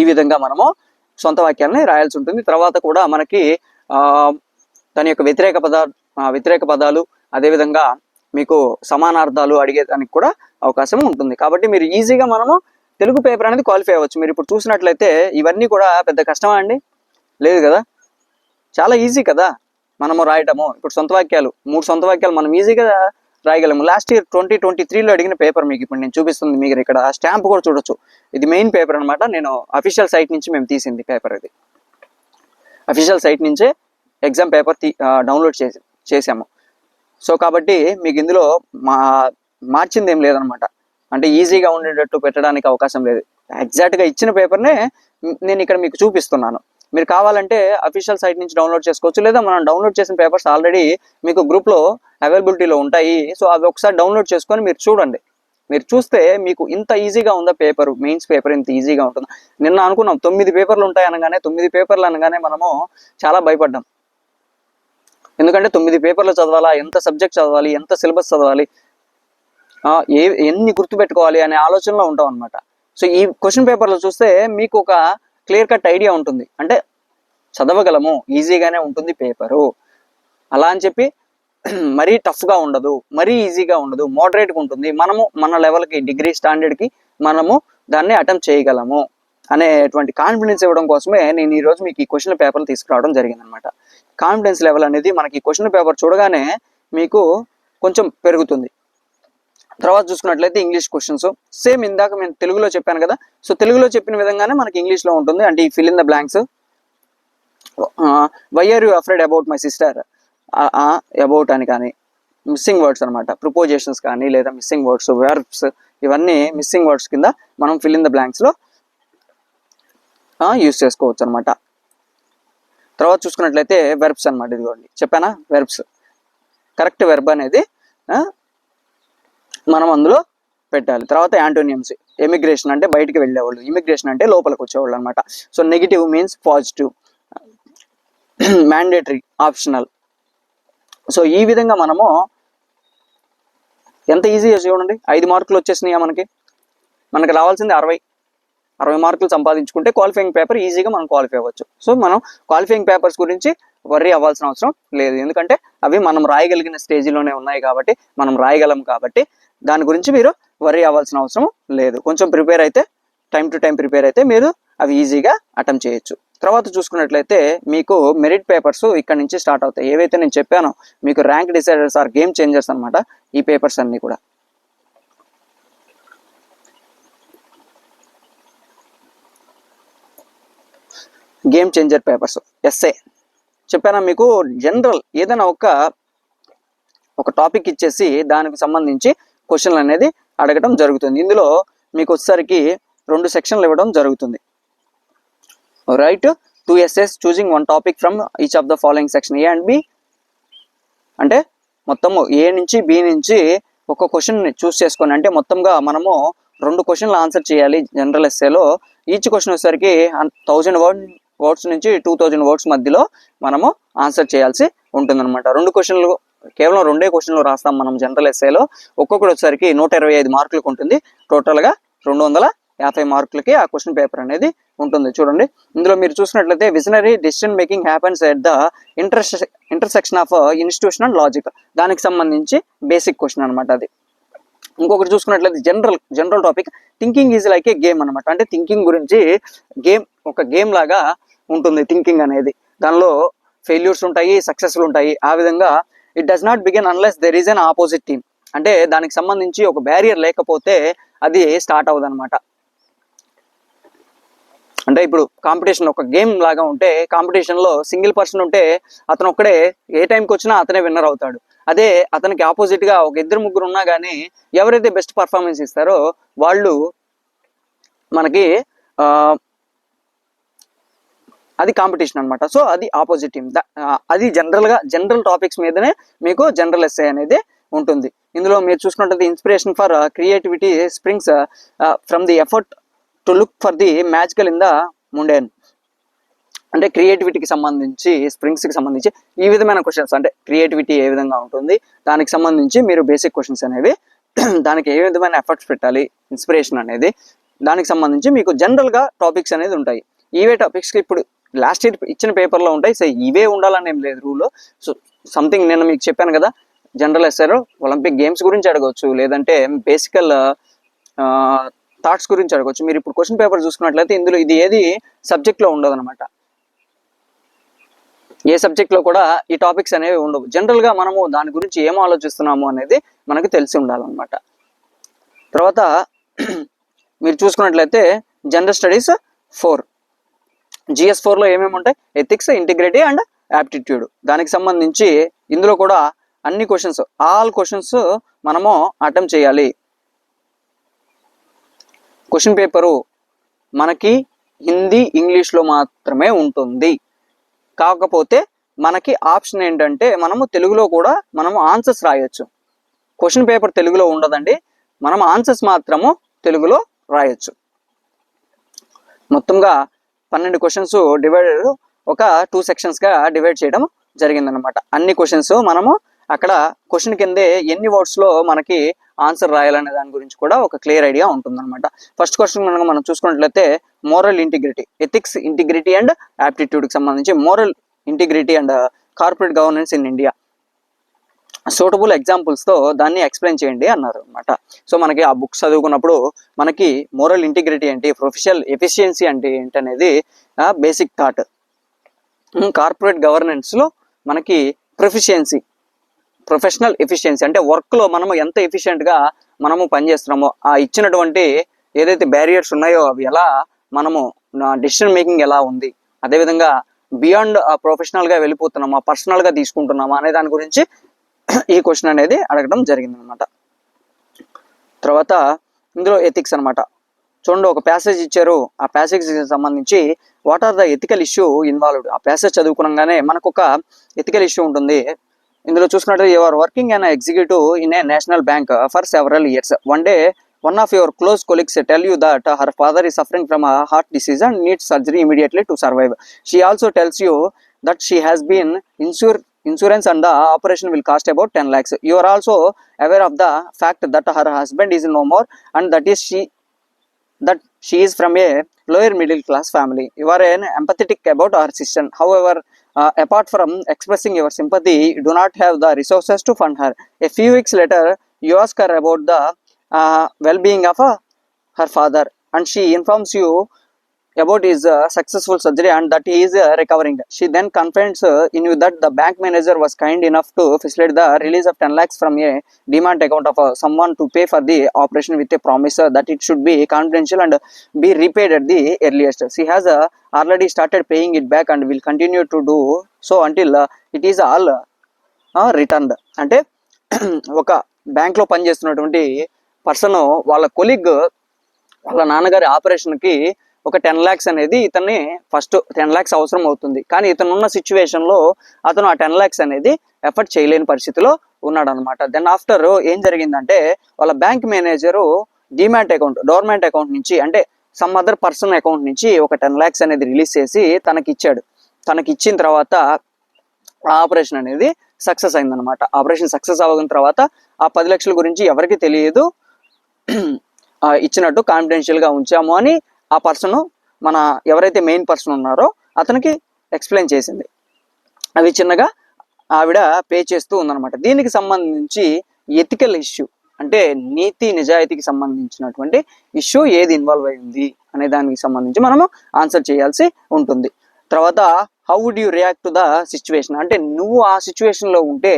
ఈ విధంగా మనము సొంత వాక్యాలని రాయాల్సి ఉంటుంది. తర్వాత కూడా మనకి దాని యొక్క వ్యతిరేక పదాలు అదేవిధంగా మీకు సమానార్థాలు అడిగేదానికి కూడా అవకాశం ఉంటుంది. కాబట్టి మీరు ఈజీగా మనము తెలుగు పేపర్ అనేది క్వాలిఫై అవ్వచ్చు. మీరు ఇప్పుడు చూసినట్లయితే ఇవన్నీ కూడా పెద్ద కష్టమా అండి? లేదు కదా, చాలా ఈజీ కదా మనము రాయటము. ఇప్పుడు సొంత వాక్యాలు 3 సొంత వాక్యాలు మనం ఈజీగా రాయగలము. లాస్ట్ ఇయర్ 2023లో అడిగిన పేపర్ మీకు ఇప్పుడు నేను చూపిస్తుంది. మీరు ఇక్కడ స్టాంప్ కూడా చూడొచ్చు. ఇది మెయిన్ పేపర్ అనమాట. నేను అఫీషియల్ సైట్ నుంచి మేము తీసింది పేపర్. ఇది అఫీషియల్ సైట్ నుంచే ఎగ్జామ్ పేపర్ డౌన్లోడ్ చేసాము. సో కాబట్టి మీకు ఇందులో మార్చింది ఏం లేదనమాట. అంటే ఈజీగా ఉండేటట్టు పెట్టడానికి అవకాశం లేదు. ఎగ్జాక్ట్గా ఇచ్చిన పేపర్నే నేను ఇక్కడ మీకు చూపిస్తున్నాను. మీరు కావాలంటే అఫీషియల్ సైట్ నుంచి డౌన్లోడ్ చేసుకోవచ్చు. లేదా మనం డౌన్లోడ్ చేసిన పేపర్స్ ఆల్రెడీ మీకు గ్రూప్లో అవైలబిలిటీలో ఉంటాయి. సో అవి ఒకసారి డౌన్లోడ్ చేసుకొని మీరు చూడండి. మీరు చూస్తే మీకు ఇంత ఈజీగా ఉందా పేపర్, మెయిన్స్ పేపర్ ఇంత ఈజీగా ఉంటుందా? నిన్న అనుకున్నాం 9 పేపర్లు ఉంటాయి అనగానే, 9 పేపర్లు అనగానే మనము చాలా భయపడ్డాం. ఎందుకంటే 9 పేపర్లు చదవాలా, ఎంత సబ్జెక్ట్ చదవాలి, ఎంత సిలబస్ చదవాలి, ఎన్ని గుర్తుపెట్టుకోవాలి అనే ఆలోచనలో ఉంటాం అనమాట. సో ఈ క్వశ్చన్ పేపర్లు చూస్తే మీకు ఒక క్లియర్ కట్ ఐడియా ఉంటుంది. అంటే చదవగలము, ఈజీగానే ఉంటుంది పేపరు. అలా అని చెప్పి మరీ టఫ్గా ఉండదు, మరీ ఈజీగా ఉండదు, మోడరేట్గా ఉంటుంది. మనము మన లెవెల్కి, డిగ్రీ స్టాండర్డ్కి మనము దాన్ని అటెంప్ట్ చేయగలము అనేటువంటి కాన్ఫిడెన్స్ ఇవ్వడం కోసమే నేను ఈరోజు మీకు ఈ క్వశ్చన్ పేపర్లు తీసుకురావడం జరిగింది అనమాట. కాన్ఫిడెన్స్ లెవెల్ అనేది మనకి క్వశ్చన్ పేపర్ చూడగానే మీకు కొంచెం పెరుగుతుంది. తర్వాత చూసుకున్నట్లయితే ఇంగ్లీష్ క్వశ్చన్స్ సేమ్ ఇందాక నేను తెలుగులో చెప్పాను కదా. సో తెలుగులో చెప్పిన విధంగానే మనకి ఇంగ్లీష్లో ఉంటుంది. అంటే ఈ fill in the blanks. Why are you afraid about my sister, about అని కానీ మిస్సింగ్ వర్డ్స్ అనమాట. ప్రిపోజిషన్స్ కానీ లేదా మిస్సింగ్ వర్డ్స్, వెర్బ్స్, ఇవన్నీ మిస్సింగ్ వర్డ్స్ కింద మనం ఫిల్ ఇన్ ద బ్లాంక్స్లో యూజ్ చేసుకోవచ్చు అనమాట. తర్వాత చూసుకున్నట్లయితే వెర్బ్స్ అనమాట. ఇదిగోండి చెప్పానా, వెర్బ్స్. కరెక్ట్ వెర్బ్ అనేది మనం అందులో పెట్టాలి. తర్వాత యాంటోనియమ్స్. ఎమిగ్రేషన్ అంటే బయటికి వెళ్ళేవాళ్ళు, ఇమిగ్రేషన్ అంటే లోపలికి వచ్చేవాళ్ళు అనమాట. So negative means positive, mandatory, optional. So ఈ విధంగా మనము ఎంత ఈజీగా చూడండి. 5 మార్కులు వచ్చేసినాయా మనకి రావాల్సింది 60 మార్కులు సంపాదించుకుంటే క్వాలిఫైయింగ్ పేపర్ ఈజీగా మనం క్వాలిఫై అవ్వచ్చు. సో మనం క్వాలిఫైయింగ్ పేపర్స్ గురించి వర్రీ అవ్వాల్సిన అవసరం లేదు. ఎందుకంటే అవి మనం రాయగలిగిన స్టేజ్లోనే ఉన్నాయి కాబట్టి, మనం రాయగలం కాబట్టి దాని గురించి మీరు వర్రీ అవ్వాల్సిన అవసరం లేదు. కొంచెం ప్రిపేర్ అయితే, టైం టు టైం ప్రిపేర్ అయితే మీరు అవి ఈజీగా అటెంప్ట్ చేయొచ్చు. తర్వాత చూసుకున్నట్లయితే మీకు మెరిట్ పేపర్స్ ఇక్కడ నుంచి స్టార్ట్ అవుతాయి. ఏవైతే నేను చెప్పానో మీకు rank deciders or game changers అనమాట. ఈ పేపర్స్ అన్నీ కూడా గేమ్ చేంజర్ పేపర్స్. ఎస్ఏ చెప్పానా మీకు. జనరల్ ఏదైనా ఒక టాపిక్ ఇచ్చేసి దానికి సంబంధించి క్వశ్చన్లు అనేది అడగడం జరుగుతుంది. ఇందులో మీకు వచ్చేసరికి 2 సెక్షన్లు ఇవ్వడం జరుగుతుంది. Write 2 essays choosing 1 topic from each of the following section. A and B అంటే మొత్తము ఏ నుంచి బి నుంచి ఒక క్వశ్చన్ చూస్ చేసుకొని, అంటే మొత్తంగా మనము 2 క్వశ్చన్లు ఆన్సర్ చేయాలి జనరల్ ఎస్ఏలో. ఈచ్ క్వశ్చన్ వచ్చేసరికి 1000 వర్డ్స్ నుంచి 2000 వర్డ్స్ మధ్యలో మనము ఆన్సర్ చేయాల్సి ఉంటుంది అనమాట. 2 క్వశ్చన్లు, కేవలం 2 క్వశ్చన్లు రాస్తాం మనం జనరల్ ఎస్ఏలో. ఒక్కొక్కటి వచ్చేసరికి 125 మార్కులకు ఉంటుంది. టోటల్గా 250 మార్కులకి ఆ క్వశ్చన్ పేపర్ అనేది ఉంటుంది. చూడండి ఇందులో మీరు చూసినట్లయితే visionary decision making happens at the intersection of institution and logic. దానికి సంబంధించి బేసిక్ క్వశ్చన్ అనమాట అది. ఇంకొకటి చూసుకున్నట్లయితే general topic thinking is like A game అనమాట. అంటే థింకింగ్ గురించి ఒక గేమ్ లాగా ఉంటుంది థింకింగ్ అనేది. దానిలో ఫెయిల్యూర్స్ ఉంటాయి, సక్సెస్లు ఉంటాయి. ఆ విధంగా it does not begin unless there is an opposite team. అంటే దానికి సంబంధించి ఒక బ్యారియర్ లేకపోతే అది స్టార్ట్ అవ్వదు అనమాట. అంటే ఇప్పుడు కాంపిటీషన్ ఒక గేమ్ లాగా ఉంటే, కాంపిటీషన్లో సింగిల్ పర్సన్ ఉంటే అతను ఒక్కడే ఏ టైంకి వచ్చినా అతనే విన్నర్ అవుతాడు. అదే అతనికి ఆపోజిట్గా ఒక ఇద్దరు ముగ్గురు ఉన్నా కానీ ఎవరైతే బెస్ట్ పర్ఫార్మెన్స్ ఇస్తారో వాళ్ళు మనకి అది కాంపిటీషన్ అనమాట. సో అది ఆపోజిట్ టీమ్. అది జనరల్ టాపిక్స్ మీదనే మీకు జనరల్ ఎస్ఏ అనేది ఉంటుంది. ఇందులో మీరు చూసుకున్నట్లయితే inspiration for creativity springs from the effort to look for the magical in the mundane. అంటే క్రియేటివిటీకి సంబంధించి, స్ప్రింగ్స్కి సంబంధించి ఈ విధమైన క్వశ్చన్స్, అంటే క్రియేటివిటీ ఏ విధంగా ఉంటుంది దానికి సంబంధించి మీరు బేసిక్ క్వశ్చన్స్ అనేవి దానికి ఏ విధమైన ఎఫర్ట్స్ పెట్టాలి, ఇన్స్పిరేషన్ అనేది దానికి సంబంధించి మీకు జనరల్గా టాపిక్స్ అనేది ఉంటాయి. ఈవే టాపిక్స్కి ఇప్పుడు లాస్ట్ ఇయర్ ఇచ్చిన పేపర్లో ఉంటాయి. సో ఇవే ఉండాలని ఏం లేదు రూల్. సో సంథింగ్ నేను మీకు చెప్పాను కదా, జనరల్ ఎస్ఏలో ఒలింపిక్ గేమ్స్ గురించి అడగవచ్చు, లేదంటే బేసికల్ థాట్స్ గురించి అడగవచ్చు. మీరు ఇప్పుడు క్వశ్చన్ పేపర్ చూసుకున్నట్లయితే ఇందులో ఇది ఏది సబ్జెక్ట్లో ఉండదు అనమాట. ఏ సబ్జెక్ట్లో కూడా ఈ టాపిక్స్ అనేవి ఉండవు. జనరల్గా మనము దాని గురించి ఏం ఆలోచిస్తున్నాము అనేది మనకు తెలిసి ఉండాలన్నమాట. తర్వాత మీరు చూసుకున్నట్లయితే జనరల్ స్టడీస్ 4, GS 4లో ఏమేమి ఉంటాయి? Ethics, integrity and aptitude. దానికి సంబంధించి ఇందులో కూడా అన్ని క్వశ్చన్స్, ఆల్ క్వశ్చన్స్ మనము అటెంప్ట్ చేయాలి. క్వశ్చన్ పేపరు మనకి హిందీ, ఇంగ్లీష్లో మాత్రమే ఉంటుంది. కాకపోతే మనకి ఆప్షన్ ఏంటంటే మనము తెలుగులో కూడా మనము ఆన్సర్స్ రాయొచ్చు. క్వశ్చన్ పేపర్ తెలుగులో ఉండదండి, మనం ఆన్సర్స్ మాత్రము తెలుగులో రాయొచ్చు. మొత్తంగా 12 క్వశ్చన్స్ డివైడెడ్ ఒక 2 సెక్షన్స్గా డివైడ్ చేయడం జరిగిందనమాట. అన్ని క్వశ్చన్స్ మనము అక్కడ క్వశ్చన్ కిందే ఎన్ని వర్డ్స్లో మనకి ఆన్సర్ రాయాలనే దాని గురించి కూడా ఒక క్లియర్ ఐడియా ఉంటుందన్నమాట. ఫస్ట్ క్వశ్చన్ కనుక మనం చూసుకున్నట్లయితే moral integrity, ethics, integrity and యాప్టిట్యూడ్కి సంబంధించి moral integrity and corporate governance in India suitable ఎగ్జాంపుల్స్తో దాన్ని ఎక్స్ప్లెయిన్ చేయండి అన్నారు అనమాట. సో మనకి ఆ బుక్స్ చదువుకున్నప్పుడు మనకి మోరల్ ఇంటిగ్రిటీ ఏంటి, ప్రొఫెషనల్ ఎఫిషియన్సీ అంటే ఏంటి అనేది బేసిక్ థాట్. కార్పొరేట్ గవర్నెన్స్లో మనకి ప్రొఫెషనల్ ఎఫిషియన్సీ అంటే వర్క్లో మనము ఎంత ఎఫిషియెంట్గా మనము పనిచేస్తున్నామో, ఆ ఇచ్చినటువంటి ఏదైతే బ్యారియర్స్ ఉన్నాయో అవి ఎలా, మనము డెసిషన్ మేకింగ్ ఎలా ఉంది, అదేవిధంగా బియాండ్ ప్రొఫెషనల్గా వెళ్ళిపోతున్నామా, పర్సనల్గా తీసుకుంటున్నామా అనే దాని గురించి ఈ క్వశ్చన్ అనేది అడగడం జరిగింది అనమాట. తర్వాత ఇందులో ఎథిక్స్ అనమాట. చూడండి, ఒక ప్యాసేజ్ ఇచ్చారు, ఆ ప్యాసేజ్కి సంబంధించి what are the ethical issue involved. ఆ ప్యాసేజ్ చదువుకునగానే మనకు ఒక ఎథికల్ ఇష్యూ ఉంటుంది. ఇందులో చూసుకున్నట్టు you are working an executive in a national bank for several years. One day one of your close colleagues tell you that her father is suffering from a heart disease and needs surgery immediately to survive. She also tells you that she has been insurance and the operation will cost about 10 lakhs. You are also aware of the fact that her husband is no more and that she is from a lower middle class family. You are empathetic about her situation. However, apart from expressing your sympathy, you do not have the resources to fund her. A few weeks later, you ask her about the well-being of her father and she informs you about his successful surgery and that he is recovering. She then confides in you that the bank manager was kind enough to facilitate the release of 10 lakhs from a demat account of someone to pay for the operation with a promise that it should be confidential and be repaid at the earliest. She has already started paying it back and will continue to do so until it is all returned. అంటే ఒక బ్యాంక్లో పనిచేస్తున్నటువంటి person వాళ్ళ colleague వాళ్ళ నాన్నగారి ఆపరేషన్కి ఒక 10 lakhs అనేది ఇతన్ని ఫస్ట్ 10 lakhs అవసరం అవుతుంది. కానీ ఇతను ఉన్న సిచ్యువేషన్లో అతను ఆ 10 lakhs అనేది ఎఫర్ట్ చేయలేని పరిస్థితిలో ఉన్నాడు అనమాట. దెన్ ఆఫ్టర్ ఏం జరిగిందంటే వాళ్ళ bank manager demat account, dormant account నుంచి, అంటే సమ్ అదర్ పర్సన్ అకౌంట్ నుంచి ఒక 10 lakhs అనేది రిలీజ్ చేసి తనకి ఇచ్చాడు. తనకి ఇచ్చిన తర్వాత ఆ ఆపరేషన్ అనేది సక్సెస్ అయిందనమాట. ఆపరేషన్ సక్సెస్ అవ్వగిన తర్వాత ఆ 10 లక్షల గురించి ఎవరికి తెలియదు, ఇచ్చినట్టు కాన్ఫిడెన్షియల్గా ఉంచాము అని ఆ పర్సన్, మన ఎవరైతే మెయిన్ పర్సన్ ఉన్నారో అతనికి ఎక్స్ప్లెయిన్ చేసింది. అవి చిన్నగా ఆవిడ పే చేస్తూ ఉందన్నమాట. దీనికి సంబంధించి ఎథికల్ ఇష్యూ అంటే నీతి నిజాయితీకి సంబంధించినటువంటి ఇష్యూ ఏది ఇన్వాల్వ్ అయింది అనే దానికి సంబంధించి మనము ఆన్సర్ చేయాల్సి ఉంటుంది. తర్వాత how would you react to the situation, అంటే నువ్వు ఆ సిచ్యువేషన్లో ఉంటే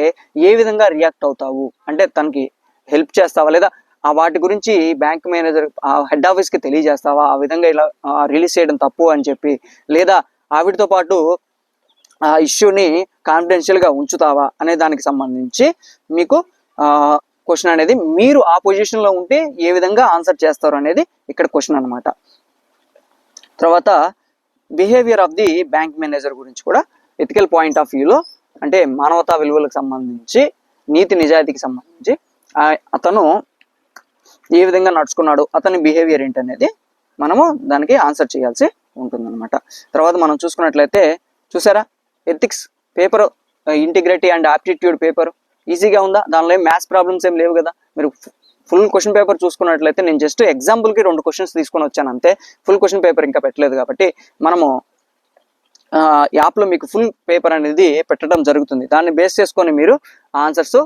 ఏ విధంగా రియాక్ట్ అవుతావు, అంటే తనకి హెల్ప్ చేస్తావా, లేదా ఆ వాటి గురించి బ్యాంక్ మేనేజర్ హెడ్ ఆఫీస్కి తెలియజేస్తావా, ఆ విధంగా ఇలా రిలీజ్ చేయడం తప్పు అని చెప్పి, లేదా ఆవిడతో పాటు ఆ ఇష్యూని కాన్ఫిడెన్షియల్గా ఉంచుతావా అనే దానికి సంబంధించి మీకు క్వశ్చన్ అనేది, మీరు ఆ పొజిషన్లో ఉంటే ఏ విధంగా ఆన్సర్ చేస్తారు అనేది ఇక్కడ క్వశ్చన్ అనమాట. తర్వాత behaviour of the bank manager గురించి కూడా ఎథికల్ పాయింట్ ఆఫ్ వ్యూలో, అంటే మానవతా విలువలకు సంబంధించి, నీతి నిజాయితీకి సంబంధించి అతను ఏ విధంగా నడుచుకున్నాడు, అతని బిహేవియర్ ఏంటి అనేది మనము దానికి ఆన్సర్ చేయాల్సి ఉంటుందన్నమాట. తర్వాత మనం చూసుకున్నట్లయితే చూసారా, ethics paper, integrity and aptitude paper ఈజీగా ఉందా, దానిలో ఏం మ్యాథ్స్ ప్రాబ్లమ్స్ ఏం లేవు కదా. మీరు ఫుల్ క్వశ్చన్ పేపర్ చూసుకున్నట్లయితే, నేను జస్ట్ ఎగ్జాంపుల్కి 2 క్వశ్చన్స్ తీసుకొని వచ్చాను అంతే, ఫుల్ క్వశ్చన్ పేపర్ ఇంకా పెట్టలేదు కాబట్టి మనము యాప్లో మీకు ఫుల్ పేపర్ అనేది పెట్టడం జరుగుతుంది. దాన్ని బేస్ చేసుకొని మీరు ఆన్సర్స్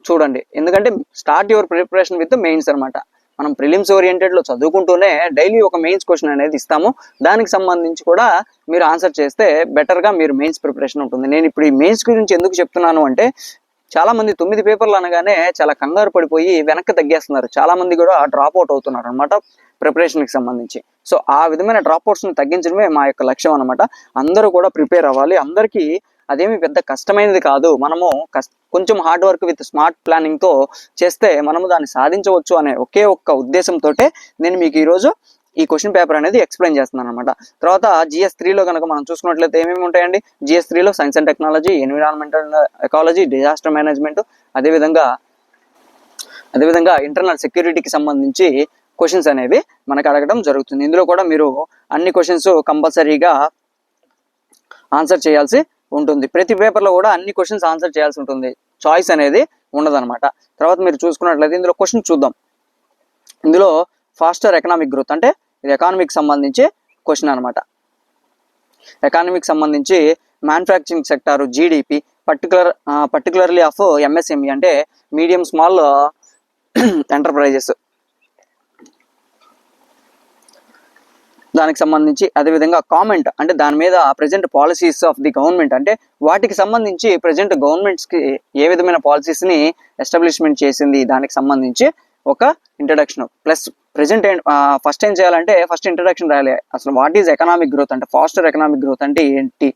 చూడండి. ఎందుకంటే start your preparation with mains అనమాట. మనం ప్రిలిమ్స్ ఓరియంటెడ్లో చదువుకుంటూనే డైలీ ఒక మెయిన్స్ క్వశ్చన్ అనేది ఇస్తాము. దానికి సంబంధించి కూడా మీరు ఆన్సర్ చేస్తే బెటర్గా మీరు మెయిన్స్ ప్రిపరేషన్ ఉంటుంది. నేను ఇప్పుడు ఈ మెయిన్స్ గురించి ఎందుకు చెప్తున్నాను అంటే, చాలా మంది 9 పేపర్లు అనగానే చాలా కంగారు పడిపోయి వెనక్కి తగ్గేస్తున్నారు. చాలా మంది కూడా డ్రాప్ అవుట్ అవుతున్నారు అనమాట ప్రిపరేషన్కి సంబంధించి. సో ఆ విధమైన డ్రాప్ అవుట్స్ని తగ్గించడమే మా యొక్క లక్ష్యం అనమాట. అందరూ కూడా ప్రిపేర్ అవ్వాలి. అందరికీ అదేమి పెద్ద కష్టమైనది కాదు. మనము కొంచెం హార్డ్ వర్క్ విత్ స్మార్ట్ ప్లానింగ్తో చేస్తే మనము దాన్ని సాధించవచ్చు అనే ఒకే ఒక్క ఉద్దేశంతో నేను మీకు ఈరోజు ఈ క్వశ్చన్ పేపర్ అనేది ఎక్స్ప్లెయిన్ చేస్తున్నాను అనమాట. తర్వాత GS3లో కనుక మనం చూసుకున్నట్లయితే ఏమేమి ఉంటాయండి, GS3లో science and technology, environmental ecology, disaster management, అదేవిధంగా ఇంటర్నల్ సెక్యూరిటీకి సంబంధించి క్వశ్చన్స్ అనేవి మనకు అడగడం జరుగుతుంది. ఇందులో కూడా మీరు అన్ని క్వశ్చన్స్ కంపల్సరీగా ఆన్సర్ చేయాల్సి ఉంటుంది. ప్రతి పేపర్లో కూడా అన్ని క్వశ్చన్స్ ఆన్సర్ చేయాల్సి ఉంటుంది, చాయిస్ అనేది ఉండదన్నమాట. తర్వాత మీరు చూసుకున్నట్లయితే ఇందులో క్వశ్చన్ చూద్దాం. ఇందులో ఫాస్టర్ ఎకనామిక్ గ్రోత్, అంటే ఇది ఎకానమీకి సంబంధించి క్వశ్చన్ అనమాట. ఎకానమీకి సంబంధించి manufacturing sector, GDP, particularly of MSME అంటే మీడియం స్మాల్ ఎంటర్ప్రైజెస్, దానికి సంబంధించి, అదేవిధంగా కామెంట్ అంటే దాని మీద present policies of the government, అంటే వాటికి సంబంధించి ప్రజెంట్ గవర్నమెంట్స్కి ఏ విధమైన పాలసీస్ని ఎస్టాబ్లిష్మెంట్ చేసింది, దానికి సంబంధించి ఒక ఇంట్రడక్షన్ ప్లస్ ప్రజెంట్ ఫస్ట్ ఏం చేయాలంటే ఫస్ట్ ఇంట్రడక్షన్ రాయాలి. అసలు వాట్ ఈజ్ ఎకనామిక్ గ్రోత్ అంటే, ఫాస్టర్ ఎకనామిక్ గ్రోత్ అంటే ఏంటి,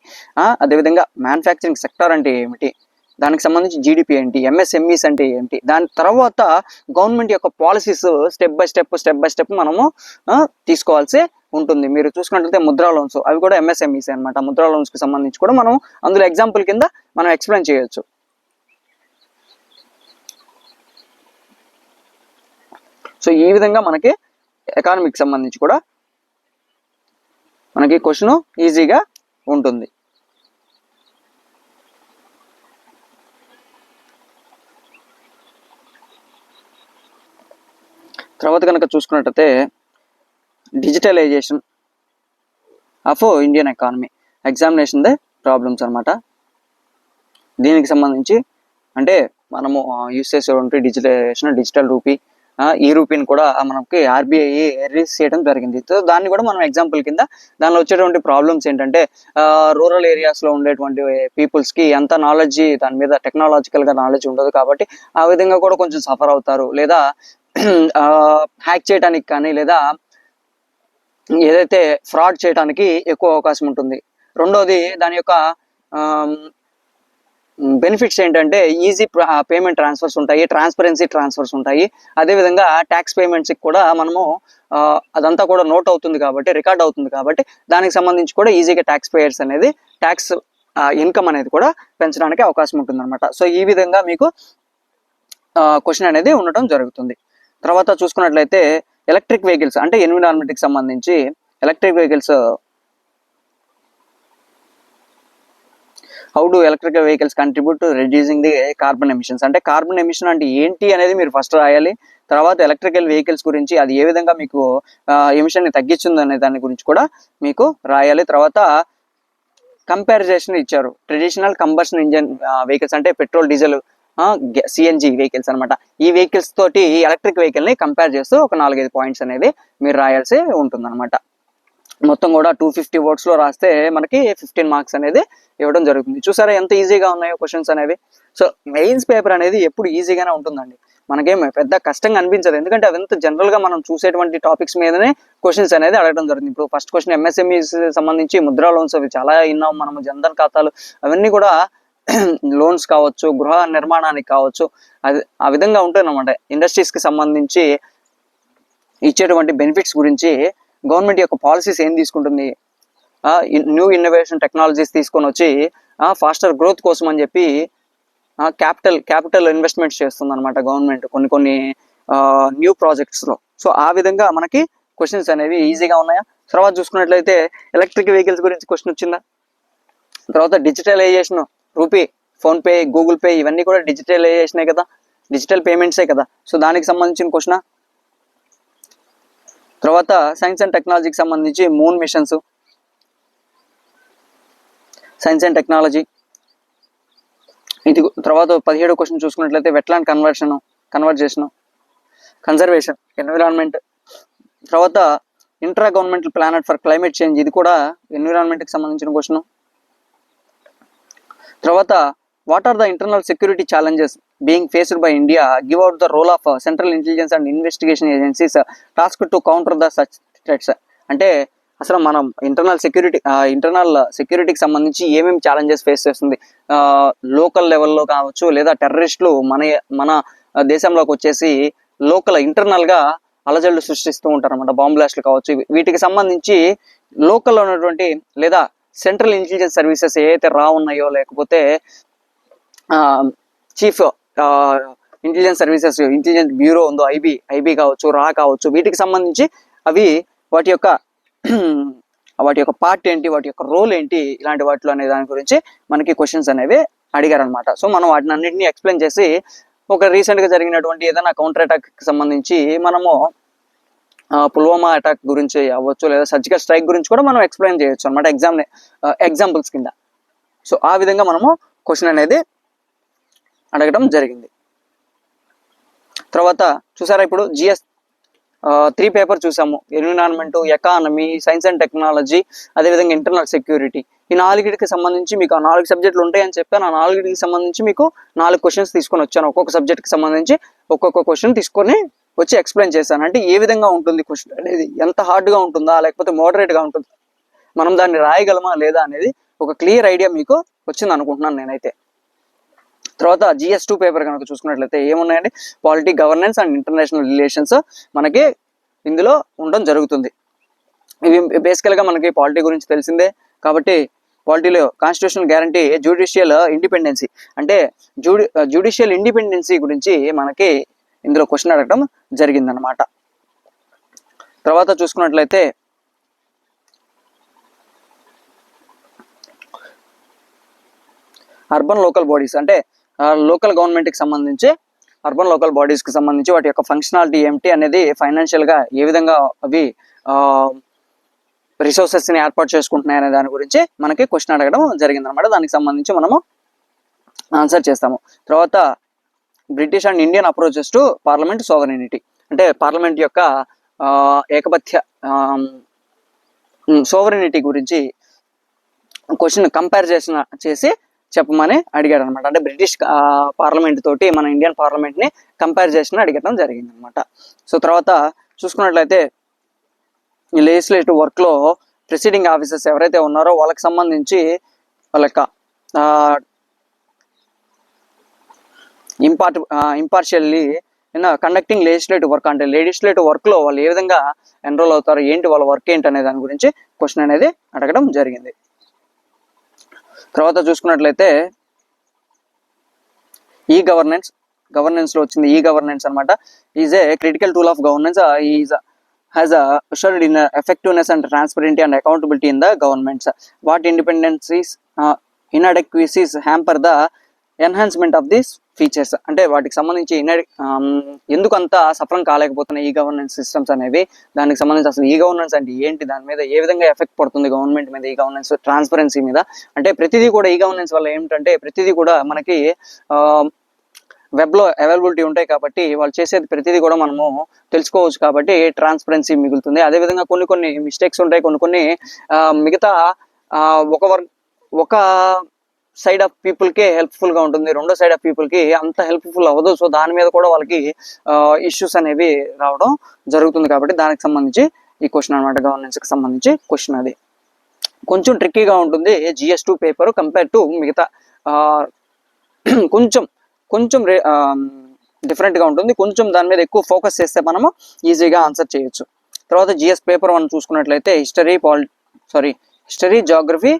అదేవిధంగా మ్యానుఫ్యాక్చరింగ్ సెక్టర్ అంటే ఏమిటి, దానికి సంబంధించి GDP ఏంటి, MSMEs అంటే ఏంటి, దాని తర్వాత గవర్నమెంట్ యొక్క పాలసీస్ స్టెప్ బై స్టెప్ మనము తీసుకోవాల్సి ఉంటుంది. మీరు చూసుకున్నట్లయితే ముద్రా లోన్స్, అవి కూడా MSMEs అనమాట. ముద్రా లోన్స్కి సంబంధించి కూడా మనం అందులో ఎగ్జాంపుల్ కింద మనం ఎక్స్ప్లెయిన్ చేయొచ్చు. సో ఈ విధంగా మనకి ఎకానమీకి సంబంధించి కూడా మనకి క్వశ్చన్ ఈజీగా ఉంటుంది. తర్వాత కనుక చూసుకున్నట్టయితే digitalization of Indian economy, examination the problems అనమాట. దీనికి సంబంధించి అంటే మనము యూస్ చేసేటువంటి డిజిటల్ రూపీ, ఈ రూపీని కూడా మనకి RBI రిలీజ్ చేయడం జరిగింది. సో దాన్ని కూడా మనం ఎగ్జాంపుల్ కింద, దానిలో వచ్చేటువంటి ప్రాబ్లమ్స్ ఏంటంటే రూరల్ ఏరియాస్లో ఉండేటువంటి పీపుల్స్కి ఎంత నాలెడ్జ్, దాని మీద టెక్నాలజికల్గా నాలెడ్జ్ ఉండదు కాబట్టి ఆ విధంగా కూడా కొంచెం సఫర్ అవుతారు, లేదా హ్యాక్ చేయడానికి కానీ, లేదా ఏదైతే ఫ్రాడ్ చేయడానికి ఎక్కువ అవకాశం ఉంటుంది. రెండోది దాని యొక్క బెనిఫిట్స్ ఏంటంటే ఈజీ పేమెంట్ ట్రాన్స్ఫర్స్ ఉంటాయి, ట్రాన్స్పరెన్సీ ట్రాన్స్ఫర్స్ ఉంటాయి, అదేవిధంగా ట్యాక్స్ పేమెంట్స్కి కూడా మనము అదంతా కూడా నోట్ అవుతుంది కాబట్టి, రికార్డ్ అవుతుంది కాబట్టి దానికి సంబంధించి కూడా ఈజీగా ట్యాక్స్ పేయర్స్ అనేది ట్యాక్స్ ఇన్కమ్ అనేది కూడా పెంచడానికి అవకాశం ఉంటుంది అనమాట. సో ఈ విధంగా మీకు క్వశ్చన్ అనేది ఉండటం జరుగుతుంది. తర్వాత చూసుకున్నట్లయితే ఎలక్ట్రిక్ వెహికల్స్ అంటే ఎన్విరాన్మెంట్కి సంబంధించి, electric vehicles, how do electrical vehicles contribute to reducing the carbon emissions, అంటే కార్బన్ ఎమిషన్ అంటే ఏంటి అనేది మీరు ఫస్ట్ రాయాలి. తర్వాత ఎలక్ట్రికల్ వెహికల్స్ గురించి అది ఏ విధంగా మీకు ఎమిషన్ని తగ్గించింది అనే దాని గురించి కూడా మీకు రాయాలి. తర్వాత కంపారిజేషన్ ఇచ్చారు, ట్రెడిషనల్ కంబషన్ ఇంజన్ వెహికల్స్ అంటే పెట్రోల్, డీజిల్, CNG వెహికల్స్ అనమాట. ఈ వెహికల్స్ తోటి ఎలక్ట్రిక్ వెహికల్ని కంపేర్ చేస్తూ ఒక 4-5 పాయింట్స్ అనేది మీరు రాయాల్సి ఉంటుందన్నమాట. మొత్తం కూడా 250 వర్డ్స్లో రాస్తే మనకి 15 మార్క్స్ అనేది ఇవ్వడం జరుగుతుంది. చూసారా ఎంత ఈజీగా ఉన్నాయో క్వశ్చన్స్ అనేవి. సో మెయిన్స్ పేపర్ అనేది ఎప్పుడు ఈజీగానే ఉంటుందండి. మనకేం పెద్ద కష్టంగా అనిపించదు, ఎందుకంటే అవంతా జనరల్ గా మనం చూసేటువంటి టాపిక్స్ మీదనే క్వశ్చన్స్ అనేది అడగడం జరుగుతుంది. ఇప్పుడు ఫస్ట్ క్వశ్చన్ ఎంఎస్ఎంఈస్ సంబంధించి ముద్రా లోన్స్ అవి చాలా విన్నాం మనము, జన్ధన్ ఖాతాలు అవన్నీ కూడా లోన్స్ కావచ్చు, గృహ నిర్మాణానికి కావచ్చు, అది ఆ విధంగా ఉంటాయన్నమాట. ఇండస్ట్రీస్ కి సంబంధించి ఇచ్చేటువంటి బెనిఫిట్స్ గురించి గవర్నమెంట్ యొక్క పాలసీస్ ఏం తీసుకుంటుంది, న్యూ ఇన్నోవేషన్ టెక్నాలజీస్ తీసుకొని వచ్చి ఫాస్టర్ గ్రోత్ కోసం అని చెప్పి క్యాపిటల్ ఇన్వెస్ట్మెంట్స్ చేస్తుంది అనమాట గవర్నమెంట్ కొన్ని న్యూ ప్రాజెక్ట్స్ లో. సో ఆ విధంగా మనకి క్వశ్చన్స్ అనేవి ఈజీగా ఉన్నాయా. తర్వాత చూసుకున్నట్లయితే ఎలక్ట్రిక్ వెహికల్స్ గురించి క్వశ్చన్ వచ్చిందా. తర్వాత digitalization, rupee, PhonePe, Google pay ఇవన్నీ కూడా డిజిటలైజేషనే కదా, డిజిటల్ పేమెంట్సే కదా. సో దానికి సంబంధించిన క్వశ్చన్. తర్వాత సైన్స్ అండ్ టెక్నాలజీకి సంబంధించి moon missions, science and technology ఇది. తర్వాత 17 క్వశ్చన్ చూసుకున్నట్లయితే వెట్లాండ్ కన్వర్జేషన్, కన్జర్వేషన్, ఎన్విరాన్మెంట్. తర్వాత intra governmental planet for climate change, ఇది కూడా ఎన్విరాన్మెంట్కి సంబంధించిన క్వశ్చన్. తర్వాత what are the internal security challenges being faced by India, give out the role of central intelligence and investigation agencies task to counter the such threats. అంటే అసలు మనం internal సెక్యూరిటీకి సంబంధించి ఏమేమి ఛాలెంజెస్ ఫేస్ చేస్తుంది, లోకల్ లెవెల్లో కావచ్చు, లేదా టెర్రరిస్టులు మన దేశంలోకి వచ్చేసి ఇంటర్నల్ గా అలజడులు సృష్టిస్తూ ఉంటారు అనమాట, బాంబ్ బ్లాస్ట్లు కావచ్చు. వీటికి సంబంధించి లోకల్లో ఉన్నటువంటి లేదా సెంట్రల్ ఇంటెలిజెన్స్ సర్వీసెస్ ఏవైతే ఉన్నాయో, లేకపోతే chief intelligence services, intelligence bureau ఉందో, ఐబీ కావచ్చు, కావచ్చు, వీటికి సంబంధించి అవి వాటి యొక్క పార్ట్ ఏంటి, వాటి యొక్క రోల్ ఏంటి, ఇలాంటి వాటిలో అనే దాని గురించి మనకి క్వశ్చన్స్ అనేవి అడిగారు అనమాట. సో మనం వాటిని అన్నింటినీ ఎక్స్ప్లెయిన్ చేసి ఒక రీసెంట్ గా జరిగినటువంటి ఏదైనా కౌంటర్ అటాక్ కి సంబంధించి మనము పుల్వామా అటాక్ గురించి అవ్వచ్చు, లేదా సర్జికల్ స్ట్రైక్ గురించి కూడా మనం ఎక్స్ప్లెయిన్ చేయొచ్చు అనమాట ఎగ్జాంపుల్స్ కింద. సో ఆ విధంగా మనము క్వశ్చన్ అనేది అడగడం జరిగింది. తర్వాత చూసారా, ఇప్పుడు జిఎస్ 3 పేపర్ చూసాము, environment, economy, science and technology, అదేవిధంగా ఇంటర్నల్ సెక్యూరిటీ. ఈ 4కి సంబంధించి మీకు 4 సబ్జెక్టులు ఉంటాయని చెప్పాను. 4కి సంబంధించి మీకు 4 క్వశ్చన్స్ తీసుకొని వచ్చాను. ఒక్కొక్క సబ్జెక్ట్కి సంబంధించి ఒక్కొక్క క్వశ్చన్ తీసుకొని వచ్చి ఎక్స్ప్లెయిన్ చేశాను. అంటే ఏ విధంగా ఉంటుంది క్వశ్చన్ అనేది, ఎంత హార్డ్గా ఉంటుందా లేకపోతే మోడరేట్గా ఉంటుందా, మనం దాన్ని రాయగలమా లేదా అనేది ఒక క్లియర్ ఐడియా మీకు వచ్చింది అనుకుంటున్నాను నేనైతే. తర్వాత GS 2 పేపర్ కనుక చూసుకున్నట్లయితే ఏమున్నాయండి, polity, governance and international relations మనకి ఇందులో ఉండడం జరుగుతుంది. ఇవి బేసికల్గా మనకి పాలిటీ గురించి తెలిసిందే కాబట్టి పాలిటీలో కాన్స్టిట్యూషనల్ గ్యారంటీ, జ్యుడిషియల్ ఇండిపెండెన్సీ, అంటే జ్యుడిషియల్ ఇండిపెండెన్సీ గురించి మనకి ఇందులో క్వశ్చన్ అడగడం జరిగిందనమాట. తర్వాత చూసుకున్నట్లయితే అర్బన్ లోకల్ బాడీస్, అంటే లోకల్ గవర్నమెంట్కి సంబంధించి అర్బన్ లోకల్ బాడీస్కి సంబంధించి వాటి యొక్క ఫంక్షనాలిటీ ఏమిటి అనేది, ఫైనాన్షియల్గా ఏ విధంగా అవి రిసోర్సెస్ని ఏర్పాటు చేసుకుంటున్నాయి అనే దాని గురించి మనకి క్వశ్చన్ అడగడం జరిగిందనమాట. దానికి సంబంధించి మనము ఆన్సర్ చేస్తాము. తర్వాత British and Indian approaches to parliament sovereignty, అంటే పార్లమెంట్ యొక్క ఏకపత్య సోవరెనిటీ గురించి క్వశ్చన్ కంపేర్ చేసి చెప్పమని అడిగాడు అనమాట. అంటే బ్రిటిష్ పార్లమెంట్ తోటి మన ఇండియన్ పార్లమెంట్ ని కంపేర్ చేసి అడగడం జరిగింది అనమాట. సో తర్వాత చూసుకున్నట్లయితే లెజిస్లేటివ్ వర్క్ లో ప్రిసైడింగ్ ఆఫీసర్స్ ఎవరైతే ఉన్నారో వాళ్ళకి సంబంధించి వాళ్ళ యొక్క ఇంపార్షియల్లీ కండక్టింగ్ లెజిస్లేటివ్ వర్క్, అంటే లెజిస్లేటివ్ వర్క్ లో వాళ్ళు ఏ విధంగా ఎన్రోల్ అవుతారు, ఏంటి వాళ్ళ వర్క్ ఏంటి అనే దాని గురించి క్వశ్చన్ అనేది అడగడం జరిగింది. తర్వాత చూసుకున్నట్లయితే గవర్నెన్స్ లో వచ్చింది. గవర్నెన్స్ అనమాట is a critical tool of governance, has assured in effectiveness and transparency and accountability in the governments. What independencies, inadequacies hamper the enhancement of these features, అంటే వాటికి సంబంధించి ఎందుకు అంత సఫలం కాలేకపోతున్నాయి ఈ గవర్నెన్స్ సిస్టమ్స్ అనేవి, దానికి సంబంధించి అసలు ఈ గవర్నెన్స్ అంటే ఏంటి, దాని మీద ఏ విధంగా ఎఫెక్ట్ పడుతుంది గవర్నమెంట్ మీద, ఈ గవర్నెన్స్ ట్రాన్స్పరెన్సీ మీద. అంటే ప్రతిదీ కూడా ఈ గవర్నెన్స్ వల్ల ఏమిటంటే ప్రతిదీ కూడా మనకి వెబ్లో అవైలబిలిటీ ఉంటాయి కాబట్టి వాళ్ళు చేసేది ప్రతిదీ కూడా మనము తెలుసుకోవచ్చు కాబట్టి ట్రాన్స్పరెన్సీ మిగులుతుంది. అదేవిధంగా కొన్ని మిస్టేక్స్ ఉంటాయి, కొన్ని మిగతా ఒక సైడ్ ఆఫ్ పీపుల్కే హెల్ప్ఫుల్గా ఉంటుంది, రెండో సైడ్ ఆఫ్ పీపుల్కి అంత హెల్ప్ఫుల్ అవ్వదు. సో దాని మీద కూడా వాళ్ళకి ఇష్యూస్ అనేవి రావడం జరుగుతుంది. కాబట్టి దానికి సంబంధించి ఈ క్వశ్చన్ అనమాట, గవర్నెన్స్కి సంబంధించి క్వశ్చన్. అది కొంచెం ట్రిక్కీగా ఉంటుంది GS2 పేపర్ కంపేర్ టు మిగతా, కొంచెం కొంచెం డిఫరెంట్గా ఉంటుంది. కొంచెం దాని మీద ఎక్కువ ఫోకస్ చేస్తే మనము ఈజీగా ఆన్సర్ చేయొచ్చు. తర్వాత GS పేపర్ 1 చూసుకున్నట్లయితే history, geography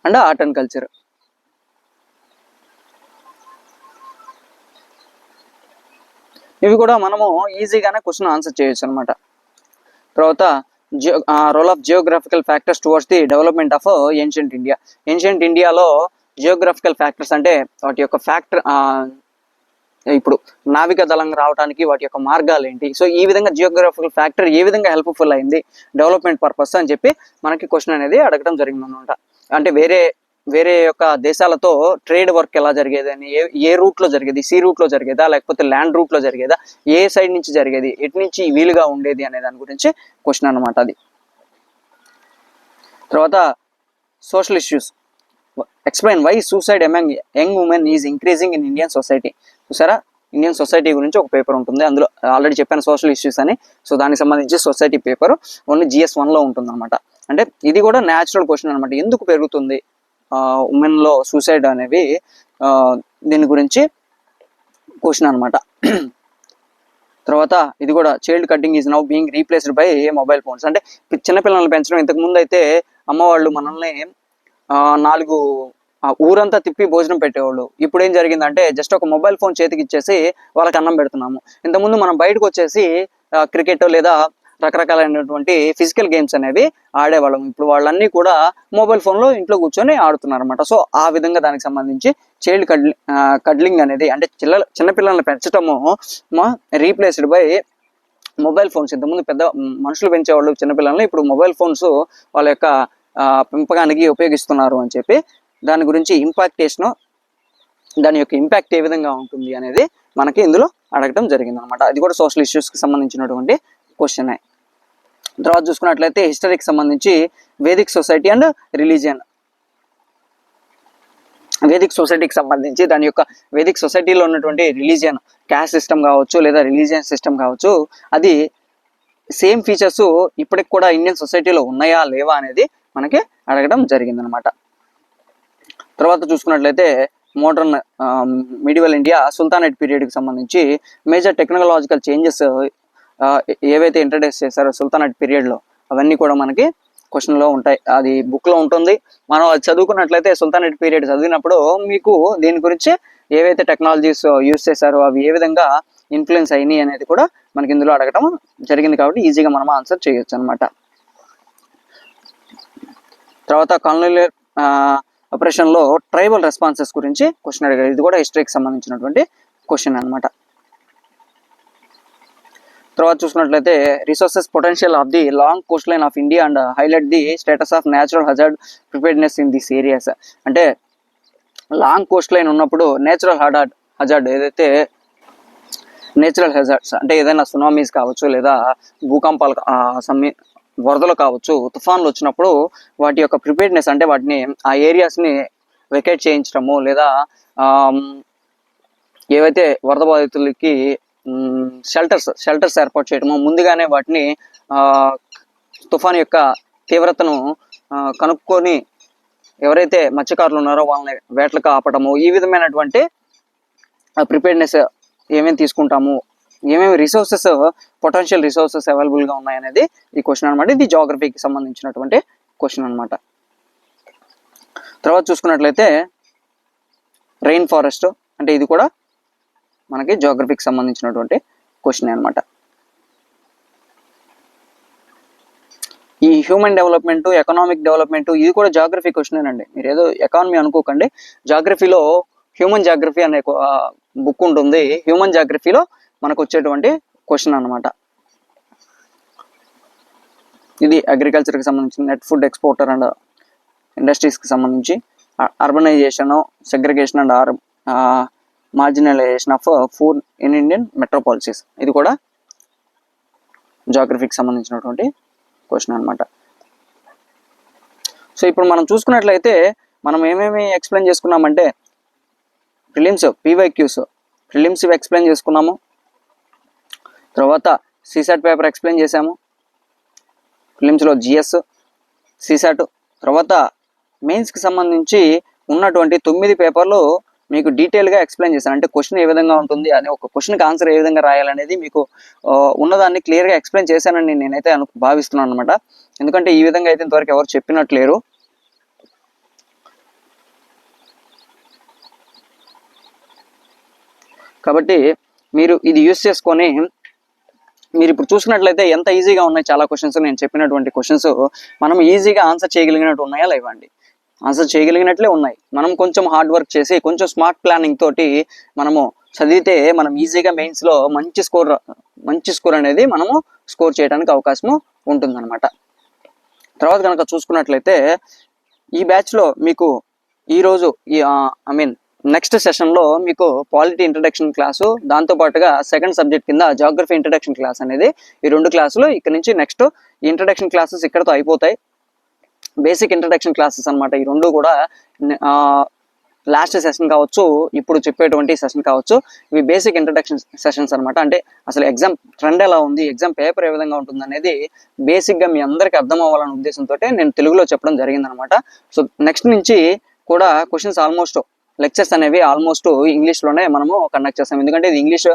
and art and culture. ఇవి కూడా మనము ఈజీగానే క్వశ్చన్ ఆన్సర్ చేయొచ్చు అనమాట. తర్వాత role of geographical factors towards the development of ancient India. Ancient ఇండియాలో జియోగ్రాఫికల్ ఫ్యాక్టర్స్ అంటే వాటి యొక్క ఇప్పుడు నావిక దళం రావడానికి వాటి యొక్క మార్గాలు ఏంటి, సో ఈ విధంగా జియోగ్రాఫికల్ ఫ్యాక్టర్ ఏ విధంగా హెల్ప్ఫుల్ అయింది డెవలప్మెంట్ పర్పస్ అని చెప్పి మనకి క్వశ్చన్ అనేది అడగడం జరిగింది అనమాట. అంటే వేరే యొక్క దేశాలతో ట్రేడ్ వర్క్ ఎలా జరిగేది అని, ఏ రూట్లో జరిగేది, సీ రూట్లో జరిగేదా లేకపోతే ల్యాండ్ రూట్లో జరిగేదా, ఏ సైడ్ నుంచి జరిగేది, ఎటు నుంచి వీలుగా ఉండేది అనే దాని గురించి క్వశ్చన్ అనమాట అది. తర్వాత social issues. Explain why suicide among young women is increasing in Indian society. చూసారా, ఇండియన్ సొసైటీ గురించి ఒక పేపర్ ఉంటుంది, అందులో ఆల్రెడీ చెప్పాను సోషల్ ఇష్యూస్ అని. సో దానికి సంబంధించి సొసైటీ పేపర్ ఓన్లీ GS1లో ఉంటుంది అనమాట. అంటే ఇది కూడా న్యాచురల్ క్వశ్చన్ అనమాట, ఎందుకు పెరుగుతుంది ఉమెన్లో సూసైడ్ అనేవి, దీని గురించి క్వశ్చన్ అనమాట. తర్వాత ఇది కూడా child cutting is now being replaced by mobile phones. అంటే చిన్నపిల్లల్ని పెంచడం, ఇంతకు ముందు అయితే అమ్మ వాళ్ళు మనల్ని 4 ఊరంతా తిప్పి భోజనం పెట్టేవాళ్ళు. ఇప్పుడు ఏం జరిగిందంటే జస్ట్ ఒక మొబైల్ ఫోన్ చేతికి ఇచ్చేసి వాళ్ళకి అన్నం పెడుతున్నాము. ఇంతకుముందు మనం బయటకు వచ్చేసి క్రికెట్ లేదా రకరకాలైనటువంటి ఫిజికల్ గేమ్స్ అనేవి ఆడేవాళ్ళం. ఇప్పుడు వాళ్ళన్నీ కూడా మొబైల్ ఫోన్లో ఇంట్లో కూర్చొని ఆడుతున్నారు అనమాట. సో ఆ విధంగా దానికి సంబంధించి చైల్డ్ కడ్లింగ్ అనేది, అంటే చిన్నపిల్లల్ని పెంచడము రీప్లేస్డ్ బై మొబైల్ ఫోన్స్. ఇంతకుముందు పెద్ద మనుషులు పెంచేవాళ్ళు చిన్నపిల్లల్ని, ఇప్పుడు మొబైల్ ఫోన్స్ వాళ్ళ యొక్క పెంపకానికి ఉపయోగిస్తున్నారు అని చెప్పి దాని గురించి దాని యొక్క ఇంపాక్ట్ ఏ విధంగా ఉంటుంది అనేది మనకి ఇందులో అడగడం జరిగింది అనమాట. అది కూడా సోషల్ ఇష్యూస్కి సంబంధించినటువంటి క్వశ్చన్. తర్వాత చూసుకున్నట్లయితే హిస్టరీకి సంబంధించి Vedic society and religion. Vedic సొసైటీకి సంబంధించి దాని యొక్క వేదిక్ సొసైటీలో ఉన్నటువంటి రిలీజియన్, క్యాస్ట్ సిస్టమ్ కావచ్చు లేదా రిలీజియన్ సిస్టమ్ కావచ్చు, అది సేమ్ ఫీచర్స్ ఇప్పటికి కూడా ఇండియన్ సొసైటీలో ఉన్నాయా లేవా అనేది మనకి అడగడం జరిగిందనమాట. తర్వాత చూసుకున్నట్లయితే మోడర్న్ మిడివల్ ఇండియా సుల్తానేట్ పీరియడ్కి సంబంధించి మేజర్ టెక్నాలజికల్ చేంజెస్ ఏవైతే ఇంట్రడ్యూస్ చేశారో సుల్తానేట్ పీరియడ్లో, అవన్నీ కూడా మనకి క్వశ్చన్లో ఉంటాయి. అది బుక్లో ఉంటుంది. మనం అది చదువుకున్నట్లయితే సుల్తానేట్ పీరియడ్ చదివినప్పుడు మీకు దీని గురించి ఏవైతే టెక్నాలజీస్ యూజ్ చేశారో అవి ఏ విధంగా ఇన్ఫ్లుయెన్స్ అయినాయి అనేది కూడా మనకి ఇందులో అడగడం జరిగింది. కాబట్టి ఈజీగా మనం ఆన్సర్ చేయొచ్చు అనమాట. తర్వాత కాలనియల్ ఆపరేషన్లో ట్రైబల్ రెస్పాన్సెస్ గురించి క్వశ్చన్ అడిగారు. ఇది కూడా హిస్టరీకి సంబంధించినటువంటి క్వశ్చన్ అనమాట. తర్వాత చూసుకున్నట్లయితే resources potential of the long Coast line of India and highlight the status of natural hazard preparedness in this areas. అంటే లాంగ్ కోస్ట్ లైన్ ఉన్నప్పుడు నేచురల్ హజార్డ్ ఏదైతే నేచురల్ హజార్డ్స్ అంటే ఏదైనా సునామీస్ కావచ్చు లేదా భూకంపాలు, వరదలు కావచ్చు, తుఫాన్లు వచ్చినప్పుడు వాటి యొక్క ప్రిపేర్డ్నెస్ అంటే వాటిని ఆ ఏరియాస్ని వెకేట్ చేయించడము లేదా ఏవైతే వరద బాధితులకి షెల్టర్స్ ఏర్పాటు చేయడము, ముందుగానే వాటిని తుఫాన్ యొక్క తీవ్రతను కనుక్కొని ఎవరైతే మత్స్యకారులు ఉన్నారో వాళ్ళని వేటలకు ఆపడము, ఈ విధమైనటువంటి ప్రిపేర్డ్నెస్ ఏమేమి తీసుకుంటాము, ఏమేమి రిసోర్సెస్ పొటెన్షియల్ రిసోర్సెస్ అవైలబుల్గా ఉన్నాయనేది ఈ క్వశ్చన్ అనమాట. ఇది జాగ్రఫీకి సంబంధించినటువంటి క్వశ్చన్ అనమాట. తర్వాత చూసుకున్నట్లయితే రెయిన్ ఫారెస్ట్, అంటే ఇది కూడా మనకి జాగ్రఫీకి సంబంధించినటువంటి క్వశ్చన్ అనమాట. ఈ హ్యూమన్ డెవలప్మెంట్, ఎకనామిక్ డెవలప్మెంట్, ఇది కూడా జాగ్రఫీ క్వశ్చన్ అండి. మీరు ఏదో ఎకానమీ అనుకోకండి. జాగ్రఫీలో హ్యూమన్ జాగ్రఫీ అనే బుక్ ఉంటుంది. హ్యూమన్ జాగ్రఫీలో మనకు వచ్చేటువంటి క్వశ్చన్ అనమాట. ఇది అగ్రికల్చర్కి సంబంధించిన నెట్ ఫుడ్ ఎక్స్పోర్టర్ అండ్ ఇండస్ట్రీస్కి సంబంధించి urbanisation, segregation and marginalisation of food in Indian metropolises, ఇది కూడా జాగ్రఫీకి సంబంధించినటువంటి క్వశ్చన్ అనమాట. సో ఇప్పుడు మనం చూసుకున్నట్లయితే మనం ఏమేమి ఎక్స్ప్లెయిన్ చేసుకున్నామంటే ప్రిలిమ్స్ ప్రిలిమ్స్ ఎక్స్ప్లెయిన్ చేసుకున్నాము, తర్వాత సీసాట్ పేపర్ ఎక్స్ప్లెయిన్ చేసాము, ప్రిలిమ్స్లో జిఎస్ సీసాట్, తర్వాత మెయిన్స్కి సంబంధించి ఉన్నటువంటి 9 పేపర్లు మీకు డీటెయిల్గా ఎక్స్ప్లెయిన్ చేశాను. అంటే క్వశ్చన్ ఏ విధంగా ఉంటుంది అని, ఒక క్వశ్చన్కి ఆన్సర్ ఏ విధంగా రాయాలనేది మీకు ఉన్నదాన్ని క్లియర్గా ఎక్స్ప్లెయిన్ చేశానని నేనైతే భావిస్తున్నాను అనమాట. ఎందుకంటే ఈ విధంగా అయితే ఇంతవరకు ఎవరు చెప్పినట్లేరు. కాబట్టి మీరు ఇది యూస్ చేసుకొని మీరు ఇప్పుడు చూసినట్లయితే ఎంత ఈజీగా ఉన్నాయి చాలా క్వశ్చన్స్. నేను చెప్పినటువంటి క్వశ్చన్స్ మనం ఈజీగా ఆన్సర్ చేయగలిగినట్టు ఉన్నాయా లేవండి? ఆన్సర్ చేయగలిగినట్లే ఉన్నాయి. మనం కొంచెం హార్డ్ వర్క్ చేసి కొంచెం స్మార్ట్ ప్లానింగ్ తోటి మనము చదివితే మనం ఈజీగా మెయిన్స్లో మంచి స్కోర్ అనేది మనము స్కోర్ చేయడానికి అవకాశము ఉంటుందన్నమాట. తర్వాత కనుక చూసుకున్నట్లయితే ఈ బ్యాచ్లో మీకు ఈరోజు నెక్స్ట్ సెషన్లో మీకు పాలిటీ ఇంట్రడక్షన్ క్లాసు, దాంతోపాటుగా సెకండ్ సబ్జెక్ట్ కింద జాగ్రఫీ ఇంట్రడక్షన్ క్లాస్ అనేది, ఈ 2 క్లాసులు ఇక్కడ నుంచి నెక్స్ట్ ఇంట్రడక్షన్ క్లాసెస్ ఇక్కడతో అయిపోతాయి. బేసిక్ ఇంట్రడక్షన్ క్లాసెస్ అనమాట. ఈ 2 కూడా లాస్ట్ సెషన్ కావచ్చు, ఇప్పుడు చెప్పేటువంటి సెషన్ కావచ్చు, ఇవి బేసిక్ ఇంట్రడక్షన్ సెషన్స్ అనమాట. అంటే అసలు ఎగ్జామ్ ట్రెండ్ ఎలా ఉంది, ఎగ్జామ్ పేపర్ ఏ విధంగా ఉంటుంది అనేది బేసిక్గా మీ అందరికీ అర్థం అవ్వాలనే ఉద్దేశంతో నేను తెలుగులో చెప్పడం జరిగిందనమాట. సో నెక్స్ట్ నుంచి కూడా క్వశ్చన్స్ ఆల్మోస్ట్ లెక్చర్స్ అనేవి ఆల్మోస్ట్ ఇంగ్లీష్లోనే మనము కండక్ట్ చేస్తాం. ఎందుకంటే ఇది ఇంగ్లీష్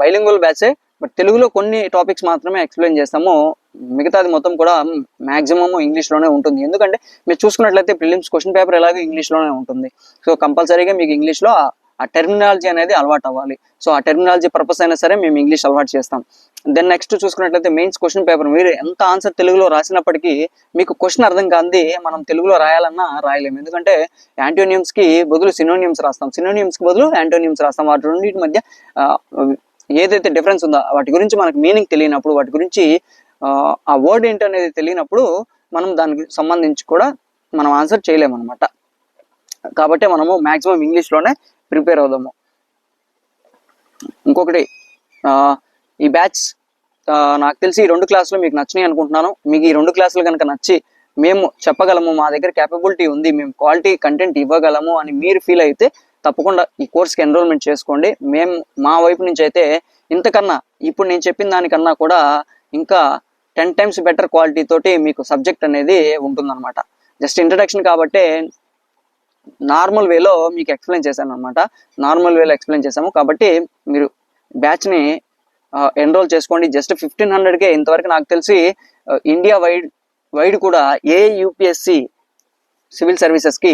బైలింగ్వల్ బ్యాచే, బట్ తెలుగులో కొన్ని టాపిక్స్ మాత్రమే ఎక్స్ప్లెయిన్ చేస్తాము. మిగతాది మొత్తం కూడా మ్యాక్సిమమ్ ఇంగ్లీష్లోనే ఉంటుంది. ఎందుకంటే మీరు చూసుకున్నట్లయితే ప్రిలిమ్స్ క్వశ్చన్ పేపర్ ఎలాగో ఇంగ్లీష్లోనే ఉంటుంది. సో కంపల్సరీగా మీకు ఇంగ్లీష్లో ఆ టెర్మినాలజీ అనేది అలవాటు అవ్వాలి. సో ఆ టెర్మినాలజీ పర్పస్ అయినా సరే మేము ఇంగ్లీష్ అలవాటు చేస్తాం. దెన్ నెక్స్ట్ చూసుకున్నట్లయితే మెయిన్స్ క్వశ్చన్ పేపర్ మీరు ఎంత ఆన్సర్ తెలుగులో రాసినప్పటికీ మీకు క్వశ్చన్ అర్థం కాంది మనం తెలుగులో రాయాలన్నా రాయలేము. ఎందుకంటే యాంటోనియమ్స్కి బదులు సినోనియమ్స్ రాస్తాం, సినోనియమ్స్కి బదులు యాంటోనియమ్స్ రాస్తాం. వాటి రెండింటి మధ్య ఏదైతే డిఫరెన్స్ ఉందో వాటి గురించి మనకు మీనింగ్ తెలియనప్పుడు, వాటి గురించి ఆ వర్డ్ ఏంటి అనేది తెలియనప్పుడు మనం దానికి సంబంధించి కూడా మనం ఆన్సర్ చేయలేము అనమాట. కాబట్టి మనము మ్యాక్సిమం ఇంగ్లీష్లోనే ప్రిపేర్ అవుదాము. ఇంకొకటి, ఈ బ్యాచ్ నాకు తెలిసి ఈ 2 క్లాసులు మీకు నచ్చినాయి అనుకుంటున్నాను. మీకు ఈ 2 క్లాసులు కనుక నచ్చి మేము చెప్పగలము, మా దగ్గర క్యాపబిలిటీ ఉంది, మేము క్వాలిటీ కంటెంట్ ఇవ్వగలము అని మీరు ఫీల్ అయితే తప్పకుండా ఈ కోర్స్కి ఎన్రోల్మెంట్ చేసుకోండి. మేము మా వైపు నుంచి అయితే ఇంతకన్నా ఇప్పుడు నేను చెప్పిన దానికన్నా కూడా ఇంకా 10 times బెటర్ క్వాలిటీ తోటి మీకు సబ్జెక్ట్ అనేది ఉంటుందన్నమాట. జస్ట్ ఇంట్రడక్షన్ కాబట్టే నార్మల్ వేలో మీకు ఎక్స్ప్లెయిన్ చేశాను అనమాట. నార్మల్ వేలో ఎక్స్ప్లెయిన్ చేశాము కాబట్టి మీరు బ్యాచ్ని ఎన్రోల్ చేసుకోండి. జస్ట్ 1500కే ఇంతవరకు నాకు తెలిసి ఇండియా వైడ్ కూడా ఏ యూపీఎస్సి సివిల్ సర్వీసెస్కి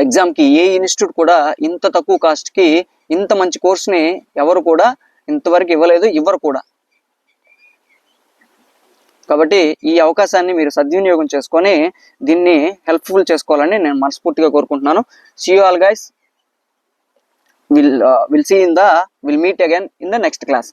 ఎగ్జామ్కి ఏ ఇన్స్టిట్యూట్ కూడా ఇంత తక్కువ కాస్ట్కి ఇంత మంచి కోర్స్ని ఎవరు కూడా ఇంతవరకు ఇవ్వలేదు, ఇవ్వరు కూడా. కాబట్టి ఈ అవకాశాన్ని మీరు సద్వినియోగం చేసుకొని దీన్ని హెల్ప్ఫుల్ చేసుకోవాలని నేను మనస్ఫూర్తిగా కోరుకుంటున్నాను. See you all guys, will meet again in the next class.